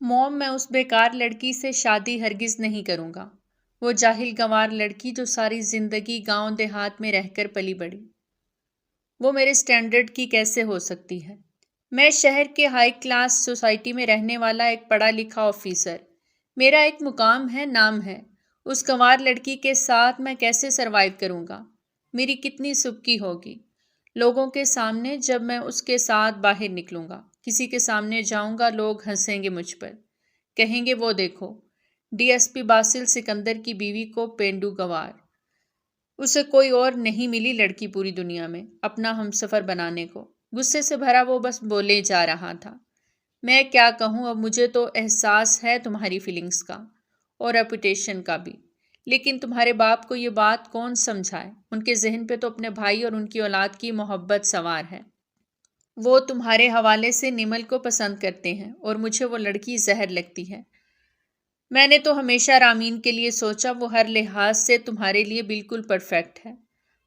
موم، میں اس بیکار لڑکی سے شادی ہرگز نہیں کروں گا۔ وہ جاہل گنوار لڑکی جو ساری زندگی گاؤں دیہات میں رہ کر پلی بڑھی، وہ میرے سٹینڈرڈ کی کیسے ہو سکتی ہے؟ میں شہر کے ہائی کلاس سوسائٹی میں رہنے والا ایک پڑھا لکھا آفیسر، میرا ایک مقام ہے، نام ہے۔ اس گنوار لڑکی کے ساتھ میں کیسے سروائیو کروں گا؟ میری کتنی سبکی ہوگی لوگوں کے سامنے جب میں اس کے ساتھ باہر نکلوں گا؟ کسی کے سامنے جاؤں گا، لوگ ہنسیں گے مجھ پر، کہیں گے وہ دیکھو ڈی ایس پی باسل سکندر کی بیوی کو پینڈو گنوار۔ اسے کوئی اور نہیں ملی لڑکی پوری دنیا میں اپنا ہمسفر بنانے کو۔ غصے سے بھرا وہ بس بولے جا رہا تھا۔ میں کیا کہوں، اب مجھے تو احساس ہے تمہاری فیلنگز کا اور ریپوٹیشن کا بھی، لیکن تمہارے باپ کو یہ بات کون سمجھائے؟ ان کے ذہن پہ تو اپنے بھائی اور ان کی اولاد کی محبت سوار ہے۔ وہ تمہارے حوالے سے نمل کو پسند کرتے ہیں اور مجھے وہ لڑکی زہر لگتی ہے۔ میں نے تو ہمیشہ رامین کے لیے سوچا، وہ ہر لحاظ سے تمہارے لیے بالکل پرفیکٹ ہے۔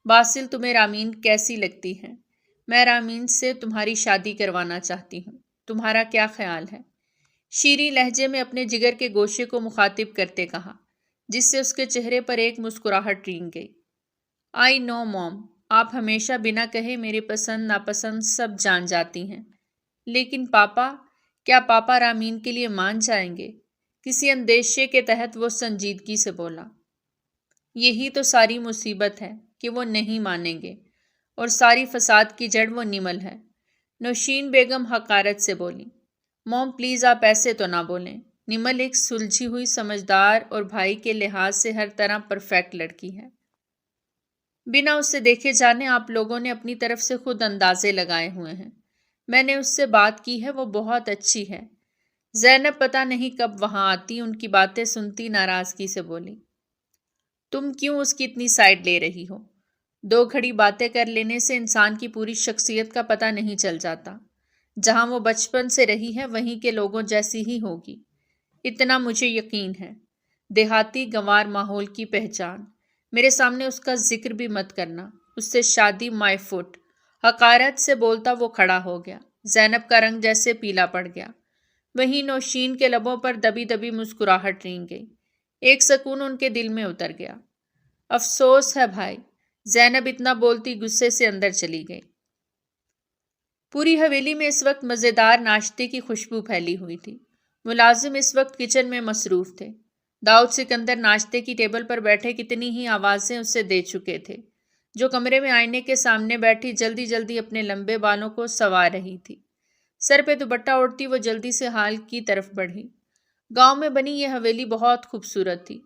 باسل، تمہیں رامین کیسی لگتی ہے؟ میں رامین سے تمہاری شادی کروانا چاہتی ہوں، تمہارا کیا خیال ہے؟ شیریں لہجے میں اپنے جگر کے گوشے کو مخاطب کرتے کہا، جس سے اس کے چہرے پر ایک مسکراہٹ رینگ گئی۔ آئی نو موم، آپ ہمیشہ بنا کہے میرے پسند ناپسند سب جان جاتی ہیں، لیکن پاپا، کیا پاپا رامین کے لیے مان جائیں گے؟ کسی اندیشے کے تحت وہ سنجیدگی سے بولا۔ یہی تو ساری مصیبت ہے کہ وہ نہیں مانیں گے، اور ساری فساد کی جڑ وہ نمل ہے۔ نوشین بیگم حقارت سے بولی۔ موم پلیز، آپ ایسے تو نہ بولیں۔ نمل ایک سلجھی ہوئی، سمجھدار اور بھائی کے لحاظ سے ہر طرح پرفیکٹ لڑکی ہے۔ بنا اس سے دیکھے جانے آپ لوگوں نے اپنی طرف سے خود اندازے لگائے ہوئے ہیں۔ میں نے اس سے بات کی ہے، وہ بہت اچھی ہے۔ زینب پتہ نہیں کب وہاں آتی، ان کی باتیں سنتی ناراضگی سے بولی۔ تم کیوں اس کی اتنی سائڈ لے رہی ہو؟ دو گھڑی باتیں کر لینے سے انسان کی پوری شخصیت کا پتہ نہیں چل جاتا۔ جہاں وہ بچپن سے رہی ہے وہیں کے لوگوں جیسی ہی ہوگی، اتنا مجھے یقین ہے۔ دیہاتی گنوار ماحول کی پہچان۔ میرے سامنے اس کا ذکر بھی مت کرنا۔ اس سے شادی مائی فٹ۔ حقارت سے بولتا وہ کھڑا ہو گیا۔ زینب کا رنگ جیسے پیلا پڑ گیا۔ وہیں نوشین کے لبوں پر دبی دبی مسکراہٹ رینگ گئی۔ ایک سکون ان کے دل میں اتر گیا۔ افسوس ہے بھائی، زینب اتنا بولتی غصے سے اندر چلی گئی۔ پوری حویلی میں اس وقت مزیدار ناشتے کی خوشبو پھیلی ہوئی تھی۔ ملازم اس وقت کچن میں مصروف تھے۔ داؤد سکندر ناشتے کی ٹیبل پر بیٹھے کتنی ہی آوازیں اسے دے چکے تھے، جو کمرے میں آئینے کے سامنے بیٹھی جلدی جلدی اپنے لمبے بالوں کو سنوار رہی تھی۔ سر پہ دوپٹہ اوڑھتی وہ جلدی سے ہال کی طرف بڑھی۔ گاؤں میں بنی یہ حویلی بہت خوبصورت تھی۔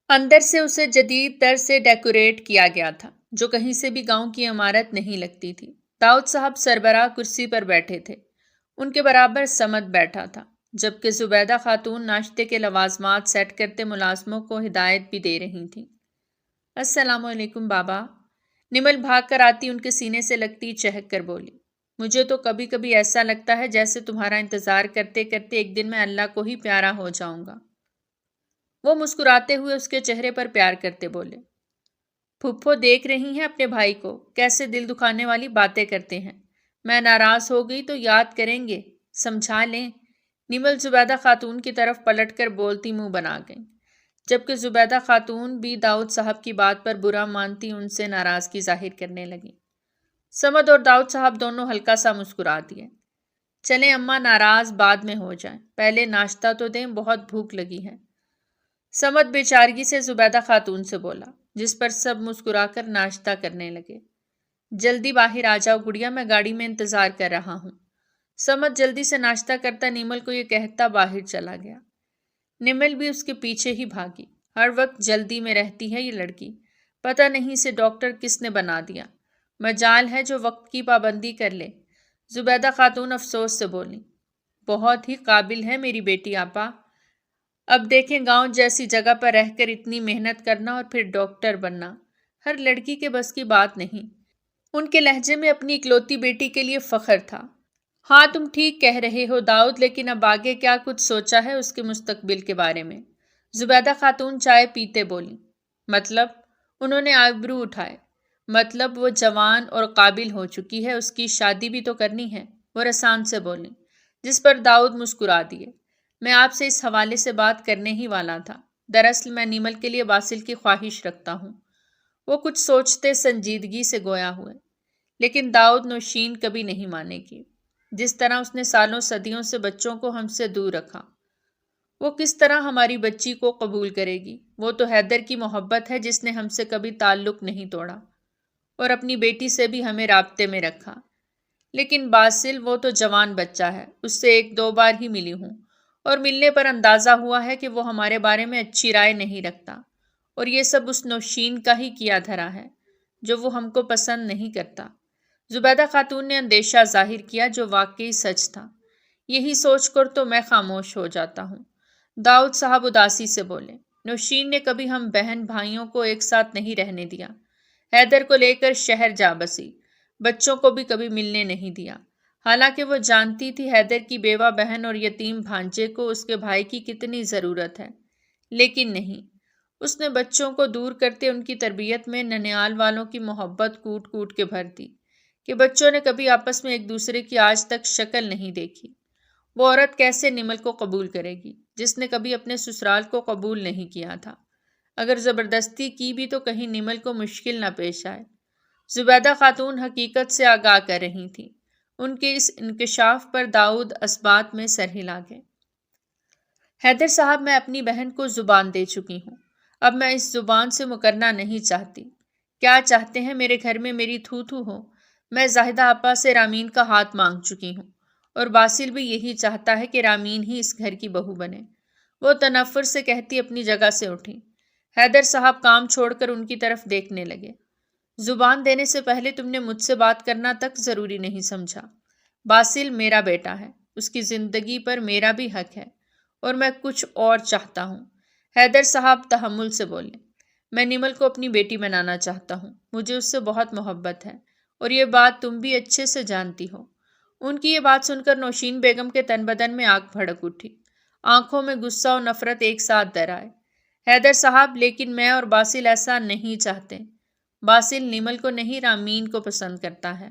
اندر سے اسے جدید طرز سے ڈیکوریٹ کیا گیا تھا، جو کہیں سے بھی گاؤں کی عمارت نہیں لگتی تھی۔ داؤد صاحب سربراہ کرسی پر بیٹھے تھے، ان کے برابر سمد بیٹھا تھا، جبکہ زبیدہ خاتون ناشتے کے لوازمات سیٹ کرتے ملازموں کو ہدایت بھی دے رہی تھیں۔ السلام علیکم بابا۔ نمل بھاگ کر آتی ان کے سینے سے لگتی چہک کر بولی۔ مجھے تو کبھی کبھی ایسا لگتا ہے جیسے تمہارا انتظار کرتے کرتے ایک دن میں اللہ کو ہی پیارا ہو جاؤں گا۔ وہ مسکراتے ہوئے اس کے چہرے پر پیار کرتے بولے۔ پھپھو دیکھ رہی ہیں اپنے بھائی کو، کیسے دل دکھانے والی باتیں کرتے ہیں۔ میں ناراض ہو گئی تو یاد کریں گے، سمجھا لیں۔ نمل زبیدہ خاتون کی طرف پلٹ کر بولتی منہ بنا گئی، جبکہ زبیدہ خاتون بھی داؤد صاحب کی بات پر برا مانتی ان سے ناراضگی ظاہر کرنے لگی۔ سمد اور داؤد صاحب دونوں ہلکا سا مسکرا دیے۔ چلیں اماں، ناراض بعد میں ہو جائیں، پہلے ناشتہ تو دیں، بہت بھوک لگی ہے۔ سمد بے چارگی سے زبیدہ خاتون سے بولا، جس پر سب مسکرا کر ناشتہ کرنے لگے۔ جلدی باہر آ جاؤ گڑیا، میں گاڑی میں انتظار کر رہا ہوں۔ سمد جلدی سے ناشتہ کرتا نمل کو یہ کہتا باہر چلا گیا۔ نمل بھی اس کے پیچھے ہی بھاگی۔ ہر وقت جلدی میں رہتی ہے یہ لڑکی، پتہ نہیں اسے ڈاکٹر کس نے بنا دیا۔ مجال ہے جو وقت کی پابندی کر لے۔ زبیدہ خاتون افسوس سے بولی۔ بہت ہی قابل ہے میری بیٹی آپا۔ اب دیکھیں گاؤں جیسی جگہ پر رہ کر اتنی محنت کرنا اور پھر ڈاکٹر بننا ہر لڑکی کے بس کی بات نہیں۔ ان کے لہجے میں اپنی اکلوتی بیٹی کے لیے فخر تھا۔ ہاں تم ٹھیک کہہ رہے ہو داؤد، لیکن اب آگے کیا کچھ سوچا ہے اس کے مستقبل کے بارے میں؟ زبیدہ خاتون چائے پیتے بولی۔ مطلب؟ انہوں نے آبرو اٹھائے۔ مطلب وہ جوان اور قابل ہو چکی ہے، اس کی شادی بھی تو کرنی ہے، وہ رسان سے بولی، جس پر داؤد مسکرا دیے۔ میں آپ سے اس حوالے سے بات کرنے ہی والا تھا۔ دراصل میں نیمل کے لیے باسل کی خواہش رکھتا ہوں۔ وہ کچھ سوچتے سنجیدگی سے گویا ہوئے، لیکن داؤد نوشین کبھی نہیں مانے گی۔ جس طرح اس نے سالوں صدیوں سے بچوں کو ہم سے دور رکھا، وہ کس طرح ہماری بچی کو قبول کرے گی؟ وہ تو حیدر کی محبت ہے جس نے ہم سے کبھی تعلق نہیں توڑا اور اپنی بیٹی سے بھی ہمیں رابطے میں رکھا۔ لیکن باسل، وہ تو جوان بچہ ہے، اس سے 1-2 بار ہی ملی ہوں، اور ملنے پر اندازہ ہوا ہے کہ وہ ہمارے بارے میں اچھی رائے نہیں رکھتا، اور یہ سب اس نوشین کا ہی کیا دھرا ہے جو وہ ہم کو پسند نہیں کرتا۔ زبیدہ خاتون نے اندیشہ ظاہر کیا، جو واقعی سچ تھا۔ یہی سوچ کر تو میں خاموش ہو جاتا ہوں۔ داؤد صاحب اداسی سے بولے، نوشین نے کبھی ہم بہن بھائیوں کو ایک ساتھ نہیں رہنے دیا۔ حیدر کو لے کر شہر جا بسی، بچوں کو بھی کبھی ملنے نہیں دیا، حالانکہ وہ جانتی تھی حیدر کی بیوہ بہن اور یتیم بھانجے کو اس کے بھائی کی کتنی ضرورت ہے۔ لیکن نہیں، اس نے بچوں کو دور کرتے ان کی تربیت میں ننیال والوں کی محبت کوٹ کوٹ کے بھر دی کہ بچوں نے کبھی آپس میں ایک دوسرے کی آج تک شکل نہیں دیکھی۔ وہ عورت کیسے نیمل کو قبول کرے گی جس نے کبھی اپنے سسرال کو قبول نہیں کیا تھا؟ اگر زبردستی کی بھی تو کہیں نیمل کو مشکل نہ پیش آئے۔ زبیدہ خاتون حقیقت سے آگاہ کر رہی تھی۔ ان کے اس انکشاف پر داؤد اثبات میں سر ہلا گئے۔ حیدر صاحب، میں اپنی بہن کو زبان دے چکی ہوں، اب میں اس زبان سے مکرنا نہیں چاہتی۔ کیا چاہتے ہیں میرے گھر میں میری تھو تھو ہو؟ میں زاہدہ آپا سے رامین کا ہاتھ مانگ چکی ہوں، اور باسل بھی یہی چاہتا ہے کہ رامین ہی اس گھر کی بہو بنے۔ وہ تنفر سے کہتی اپنی جگہ سے اٹھی۔ حیدر صاحب کام چھوڑ کر ان کی طرف دیکھنے لگے۔ زبان دینے سے پہلے تم نے مجھ سے بات کرنا تک ضروری نہیں سمجھا۔ باسل میرا بیٹا ہے، اس کی زندگی پر میرا بھی حق ہے، اور میں کچھ اور چاہتا ہوں۔ حیدر صاحب تحمل سے بولے، میں نیمل کو اپنی بیٹی بنانا چاہتا ہوں، مجھے اس سے بہت محبت ہے، اور یہ بات تم بھی اچھے سے جانتی ہو۔ ان کی یہ بات سن کر نوشین بیگم کے تن بدن میں آگ بھڑک اٹھی، آنکھوں میں غصہ اور نفرت ایک ساتھ در آئے۔ حیدر صاحب، لیکن میں اور باسل ایسا نہیں چاہتے۔ باسل نیمل کو نہیں، رامین کو پسند کرتا ہے،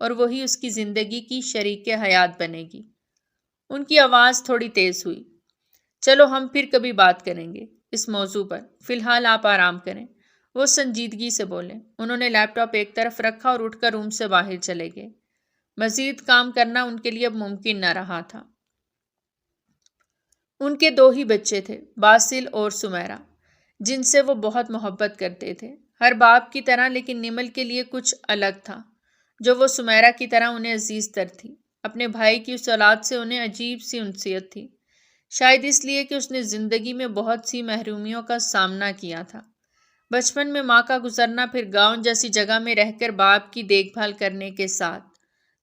اور وہی اس کی زندگی کی شریک حیات بنے گی۔ ان کی آواز تھوڑی تیز ہوئی۔ چلو ہم پھر کبھی بات کریں گے اس موضوع پر، فی الحال آپ آرام کریں۔ وہ سنجیدگی سے بولے۔ انہوں نے لیپ ٹاپ ایک طرف رکھا اور اٹھ کر روم سے باہر چلے گئے۔ مزید کام کرنا ان کے لیے اب ممکن نہ رہا تھا۔ ان کے 2 ہی بچے تھے، باسل اور سمیرہ، جن سے وہ بہت محبت کرتے تھے، ہر باپ کی طرح، لیکن نیمل کے لیے کچھ الگ تھا، جو وہ سمیرہ کی طرح انہیں عزیز تر تھی۔ اپنے بھائی کی اس اولاد سے انہیں عجیب سی انسیت تھی، شاید اس لیے کہ اس نے زندگی میں بہت سی محرومیوں کا سامنا کیا تھا۔ بچپن میں ماں کا گزرنا، پھر گاؤں جیسی جگہ میں رہ کر باپ کی دیکھ بھال کرنے کے ساتھ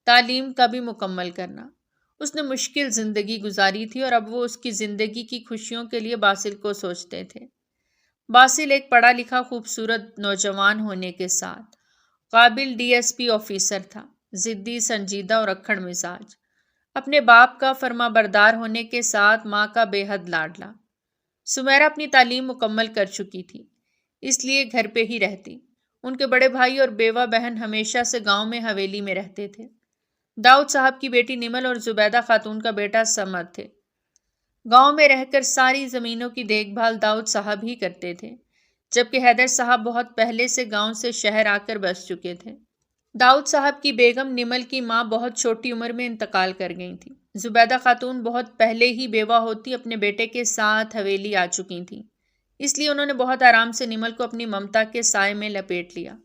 تعلیم کا بھی مکمل کرنا۔ اس نے مشکل زندگی گزاری تھی، اور اب وہ اس کی زندگی کی خوشیوں کے لیے باسل کو سوچتے تھے۔ باسل ایک پڑھا لکھا خوبصورت نوجوان ہونے کے ساتھ قابل DSP آفیسر تھا، ضدی، سنجیدہ اور اکھڑ مزاج، اپنے باپ کا فرما بردار ہونے کے ساتھ ماں کا بے حد لاڈلا۔ سمیرہ اپنی تعلیم مکمل کر چکی تھی، اس لیے گھر پہ ہی رہتی۔ ان کے بڑے بھائی اور بیوہ بہن ہمیشہ سے گاؤں میں حویلی میں رہتے تھے۔ داؤد صاحب کی بیٹی نیمل اور زبیدہ خاتون کا بیٹا سمد تھے۔ گاؤں میں رہ کر ساری زمینوں کی دیکھ بھال داؤد صاحب ہی کرتے تھے، جبکہ حیدر صاحب بہت پہلے سے گاؤں سے شہر آ کر بس چکے تھے۔ داؤد صاحب کی بیگم نیمل کی ماں بہت چھوٹی عمر میں انتقال کر گئی تھی۔ زبیدہ خاتون بہت پہلے ہی بیوہ ہوتی اپنے بیٹے کے ساتھ حویلی آ چکی تھیں، اس لیے انہوں نے بہت آرام سے نیمل کو اپنی ممتا کے سائے میں لپیٹ لیا۔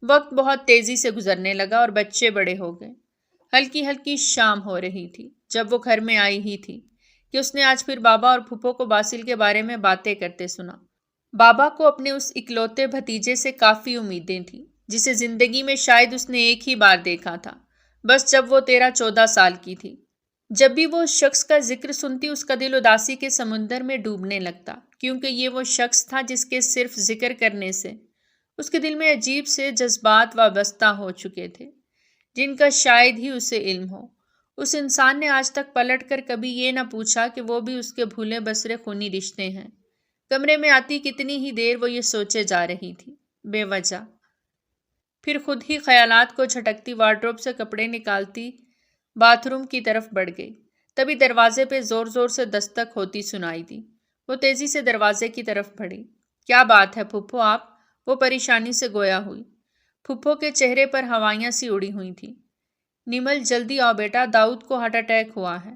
وقت بہت تیزی سے گزرنے لگا اور بچے بڑے ہو گئے۔ ہلکی ہلکی شام ہو رہی تھی جب وہ گھر میں آئی ہی تھی کہ اس نے آج پھر بابا اور پھپھو کو باسل کے بارے میں باتیں کرتے سنا۔ بابا کو اپنے اس اکلوتے بھتیجے سے کافی امیدیں تھیں، جسے زندگی میں شاید اس نے ایک ہی بار دیکھا تھا، بس جب وہ 13-14 سال کی تھی۔ جب بھی وہ اس شخص کا ذکر سنتی، اس کا دل اداسی کے سمندر میں ڈوبنے لگتا، کیونکہ یہ وہ شخص تھا جس کے صرف ذکر کرنے سے اس کے دل میں عجیب سے جذبات وابستہ ہو چکے تھے، جن کا شاید ہی اسے علم ہو۔ اس انسان نے آج تک پلٹ کر کبھی یہ نہ پوچھا کہ وہ بھی اس کے بھولے بسرے خونی رشتے ہیں۔ کمرے میں آتی کتنی ہی دیر وہ یہ سوچے جا رہی تھی، بے وجہ۔ پھر خود ہی خیالات کو جھٹکتی وارڈروب سے کپڑے نکالتی باتھ روم کی طرف بڑھ گئی۔ تبھی دروازے پہ زور زور سے دستک ہوتی سنائی دی۔ وہ تیزی سے دروازے کی طرف بڑھی۔ کیا بات ہے پھپھو آپ؟ وہ پریشانی سے گویا ہوئی۔ پھپھو کے چہرے پر ہوائیاں سی اڑی ہوئی تھیں۔ نمل جلدی آؤ بیٹا، داؤد کو ہارٹ اٹیک ہوا ہے،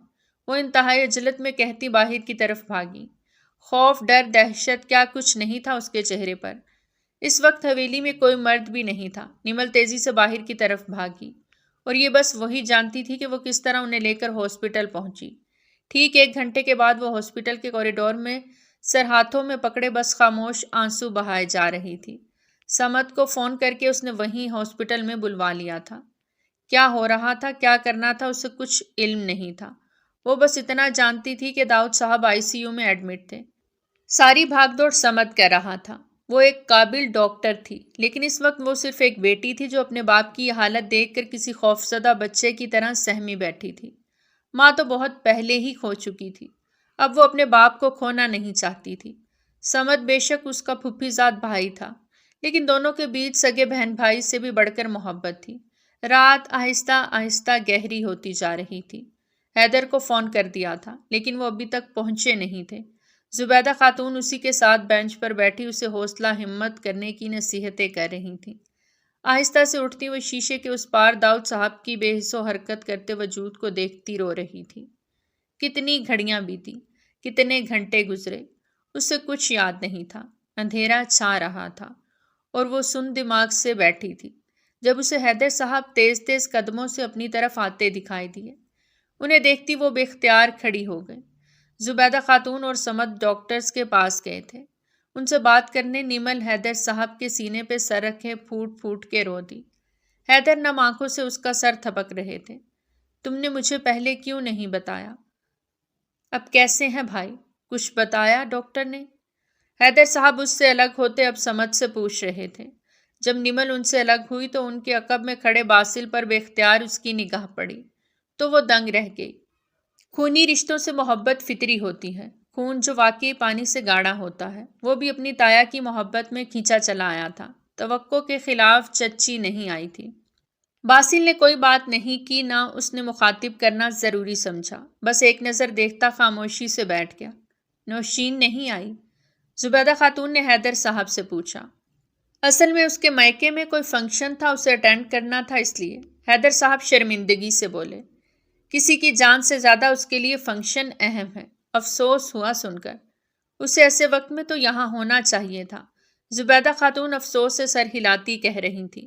وہ انتہائی عجلت میں کہتی باہر کی طرف بھاگی۔ خوف، ڈر، دہشت، کیا کچھ نہیں تھا اس کے چہرے پر۔ اس وقت حویلی میں کوئی مرد بھی نہیں تھا۔ نمل تیزی سے باہر کی طرف بھاگی اور یہ بس وہی جانتی تھی کہ وہ کس طرح انہیں لے کر ہاسپٹل پہنچی۔ ٹھیک 1 گھنٹے کے بعد وہ ہاسپٹل کے کوریڈور میں سر ہاتھوں میں پکڑے بس خاموش آنسو بہائے جا رہی تھی۔ سمد کو فون کر کے اس نے وہیں ہاسپٹل میں بلوا لیا تھا۔ کیا ہو رہا تھا، کیا کرنا تھا، اسے کچھ علم نہیں تھا۔ وہ بس اتنا جانتی تھی کہ داؤد صاحب ICU میں ایڈمٹ تھے۔ ساری بھاگ دوڑ سمد کر رہا تھا۔ وہ ایک قابل ڈاکٹر تھی، لیکن اس وقت وہ صرف ایک بیٹی تھی جو اپنے باپ کی یہ حالت دیکھ کر کسی خوفزدہ بچے کی طرح سہمی بیٹھی تھی۔ ماں تو بہت پہلے ہی کھو چکی تھی، اب وہ اپنے باپ کو کھونا نہیں چاہتی تھی۔ سمد بے شک اس کا پھپھی زاد بھائی تھا، لیکن دونوں کے بیچ سگے بہن بھائی سے بھی بڑھ کر محبت تھی۔ رات آہستہ آہستہ گہری ہوتی جا رہی تھی۔ حیدر کو فون کر دیا تھا، لیکن وہ ابھی تک پہنچے نہیں تھے۔ زبیدہ خاتون اسی کے ساتھ بینچ پر بیٹھی اسے حوصلہ ہمت کرنے کی نصیحتیں کر رہی تھیں۔ آہستہ سے اٹھتی وہ شیشے کے اس پار داؤد صاحب کی بے حس و حرکت کرتے وجود کو دیکھتی رو رہی تھی۔ کتنی گھڑیاں بیتی، کتنے گھنٹے گزرے، اسے کچھ یاد نہیں تھا۔ اندھیرا چھا رہا تھا اور وہ سن دماغ سے بیٹھی تھی جب اسے حیدر صاحب تیز تیز قدموں سے اپنی طرف آتے دکھائی دیے۔ انہیں دیکھتی وہ بے اختیار کھڑی ہو گئی۔ زبیدہ خاتون اور سمد ڈاکٹرز کے پاس گئے تھے ان سے بات کرنے۔ نمل حیدر صاحب کے سینے پہ سر رکھے پھوٹ پھوٹ کے رو دی۔ حیدر نم آنکھوں سے اس کا سر تھپک رہے تھے۔ تم نے مجھے پہلے کیوں نہیں بتایا؟ اب کیسے ہیں بھائی؟ کچھ بتایا ڈاکٹر نے؟ حیدر صاحب اس سے الگ ہوتے اب سمد سے پوچھ رہے تھے۔ جب نمل ان سے الگ ہوئی تو ان کے عقب میں کھڑے باسل پر بے اختیار اس کی نگاہ پڑی تو وہ دنگ رہ گئی۔ خونی رشتوں سے محبت فطری ہوتی ہے، خون جو واقعی پانی سے گاڑھا ہوتا ہے۔ وہ بھی اپنی تایا کی محبت میں کھینچا چلا آیا تھا، توقع کے خلاف چچی نہیں آئی تھی۔ باسل نے کوئی بات نہیں کی، نہ اس نے مخاطب کرنا ضروری سمجھا، بس ایک نظر دیکھتا خاموشی سے بیٹھ گیا۔ نوشین نہیں آئی؟ زبیدہ خاتون نے حیدر صاحب سے پوچھا۔ اصل میں اس کے مائکے میں کوئی فنکشن تھا، اسے اٹینڈ کرنا تھا، اس لیے۔ حیدر صاحب شرمندگی سے بولے۔ کسی کی جان سے زیادہ اس کے لیے فنکشن اہم ہے۔ افسوس ہوا سن کر، اسے ایسے وقت میں تو یہاں ہونا چاہیے تھا۔ زبیدہ خاتون افسوس سے سر ہلاتی کہہ رہی تھی۔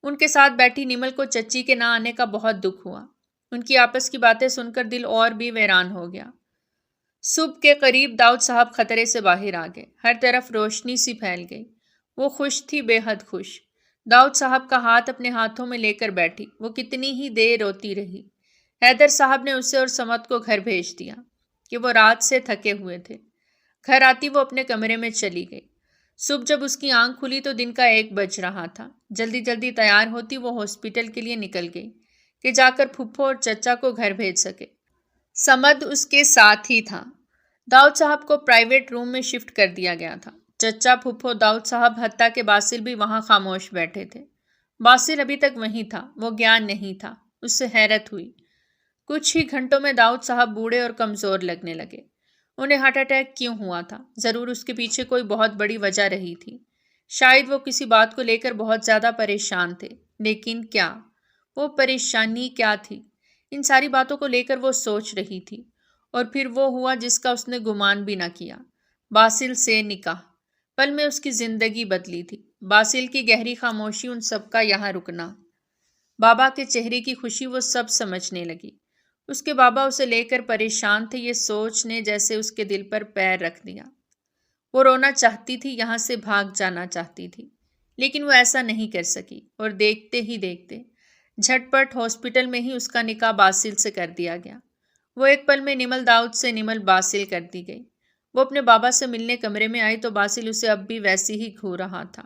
ان کے ساتھ بیٹھی نمل کو چچی کے نہ آنے کا بہت دکھ ہوا۔ ان کی آپس کی باتیں سن کر دل اور بھی ویران ہو گیا۔ صبح کے قریب داؤد صاحب خطرے سے باہر آ گئے۔ ہر طرف روشنی سی پھیل گئی۔ وہ خوش تھی، بے حد خوش۔ داؤد صاحب کا ہاتھ اپنے ہاتھوں میں لے کر بیٹھی، وہ کتنی ہی دیر روتی رہی۔ حیدر صاحب نے اسے اور سمد کو گھر بھیج دیا کہ وہ رات سے تھکے ہوئے تھے۔ گھر آتی وہ اپنے کمرے میں چلی گئی۔ صبح جب اس کی آنکھ کھلی تو دن کا 1 بج رہا تھا۔ جلدی جلدی تیار ہوتی وہ ہاسپٹل کے لیے نکل گئی کہ جا کر پھپھو اور چچا کو گھر بھیج سکے۔ سمد اس کے ساتھ ہی تھا۔ داؤد صاحب کو پرائیویٹ روم میں شفٹ کر دیا گیا تھا۔ چچا، پھپھو، داؤد صاحب، حتیٰ کہ باسل بھی وہاں خاموش بیٹھے تھے۔ باسل ابھی تک وہیں تھا، وہ گیا نہیں تھا۔ اس سے حیرت ہوئی۔ کچھ ہی گھنٹوں میں داؤد صاحب بوڑھے اور کمزور لگنے لگے۔ انہیں ہارٹ اٹیک کیوں ہوا تھا؟ ضرور اس کے پیچھے کوئی بہت بڑی وجہ رہی تھی۔ شاید وہ کسی بات کو لے کر بہت زیادہ پریشان تھے، لیکن کیا؟ وہ پریشانی کیا تھی؟ ان ساری باتوں کو لے کر وہ سوچ رہی تھی، اور پھر وہ ہوا جس کا اس نے گمان بھی نہ کیا۔ باسل سے نکاح۔ پل میں اس کی زندگی بدلی تھی۔ باسل کی گہری خاموشی، ان سب کا یہاں رکنا، بابا کے چہرے کی خوشی، وہ سب سمجھنے لگی۔ اس کے بابا اسے لے کر پریشان تھے، یہ سوچ نے جیسے اس کے دل پر پیر رکھ دیا۔ وہ رونا چاہتی تھی، یہاں سے بھاگ جانا چاہتی تھی، لیکن وہ ایسا نہیں کر سکی، اور دیکھتے ہی دیکھتے جھٹ پٹ ہاسپٹل میں ہی اس کا نکاح باسل سے کر دیا گیا۔ وہ ایک پل میں نمل داؤد سے نمل باسل کر دی گئی۔ وہ اپنے بابا سے ملنے کمرے میں آئی تو باسل اسے اب بھی ویسے ہی گھور رہا تھا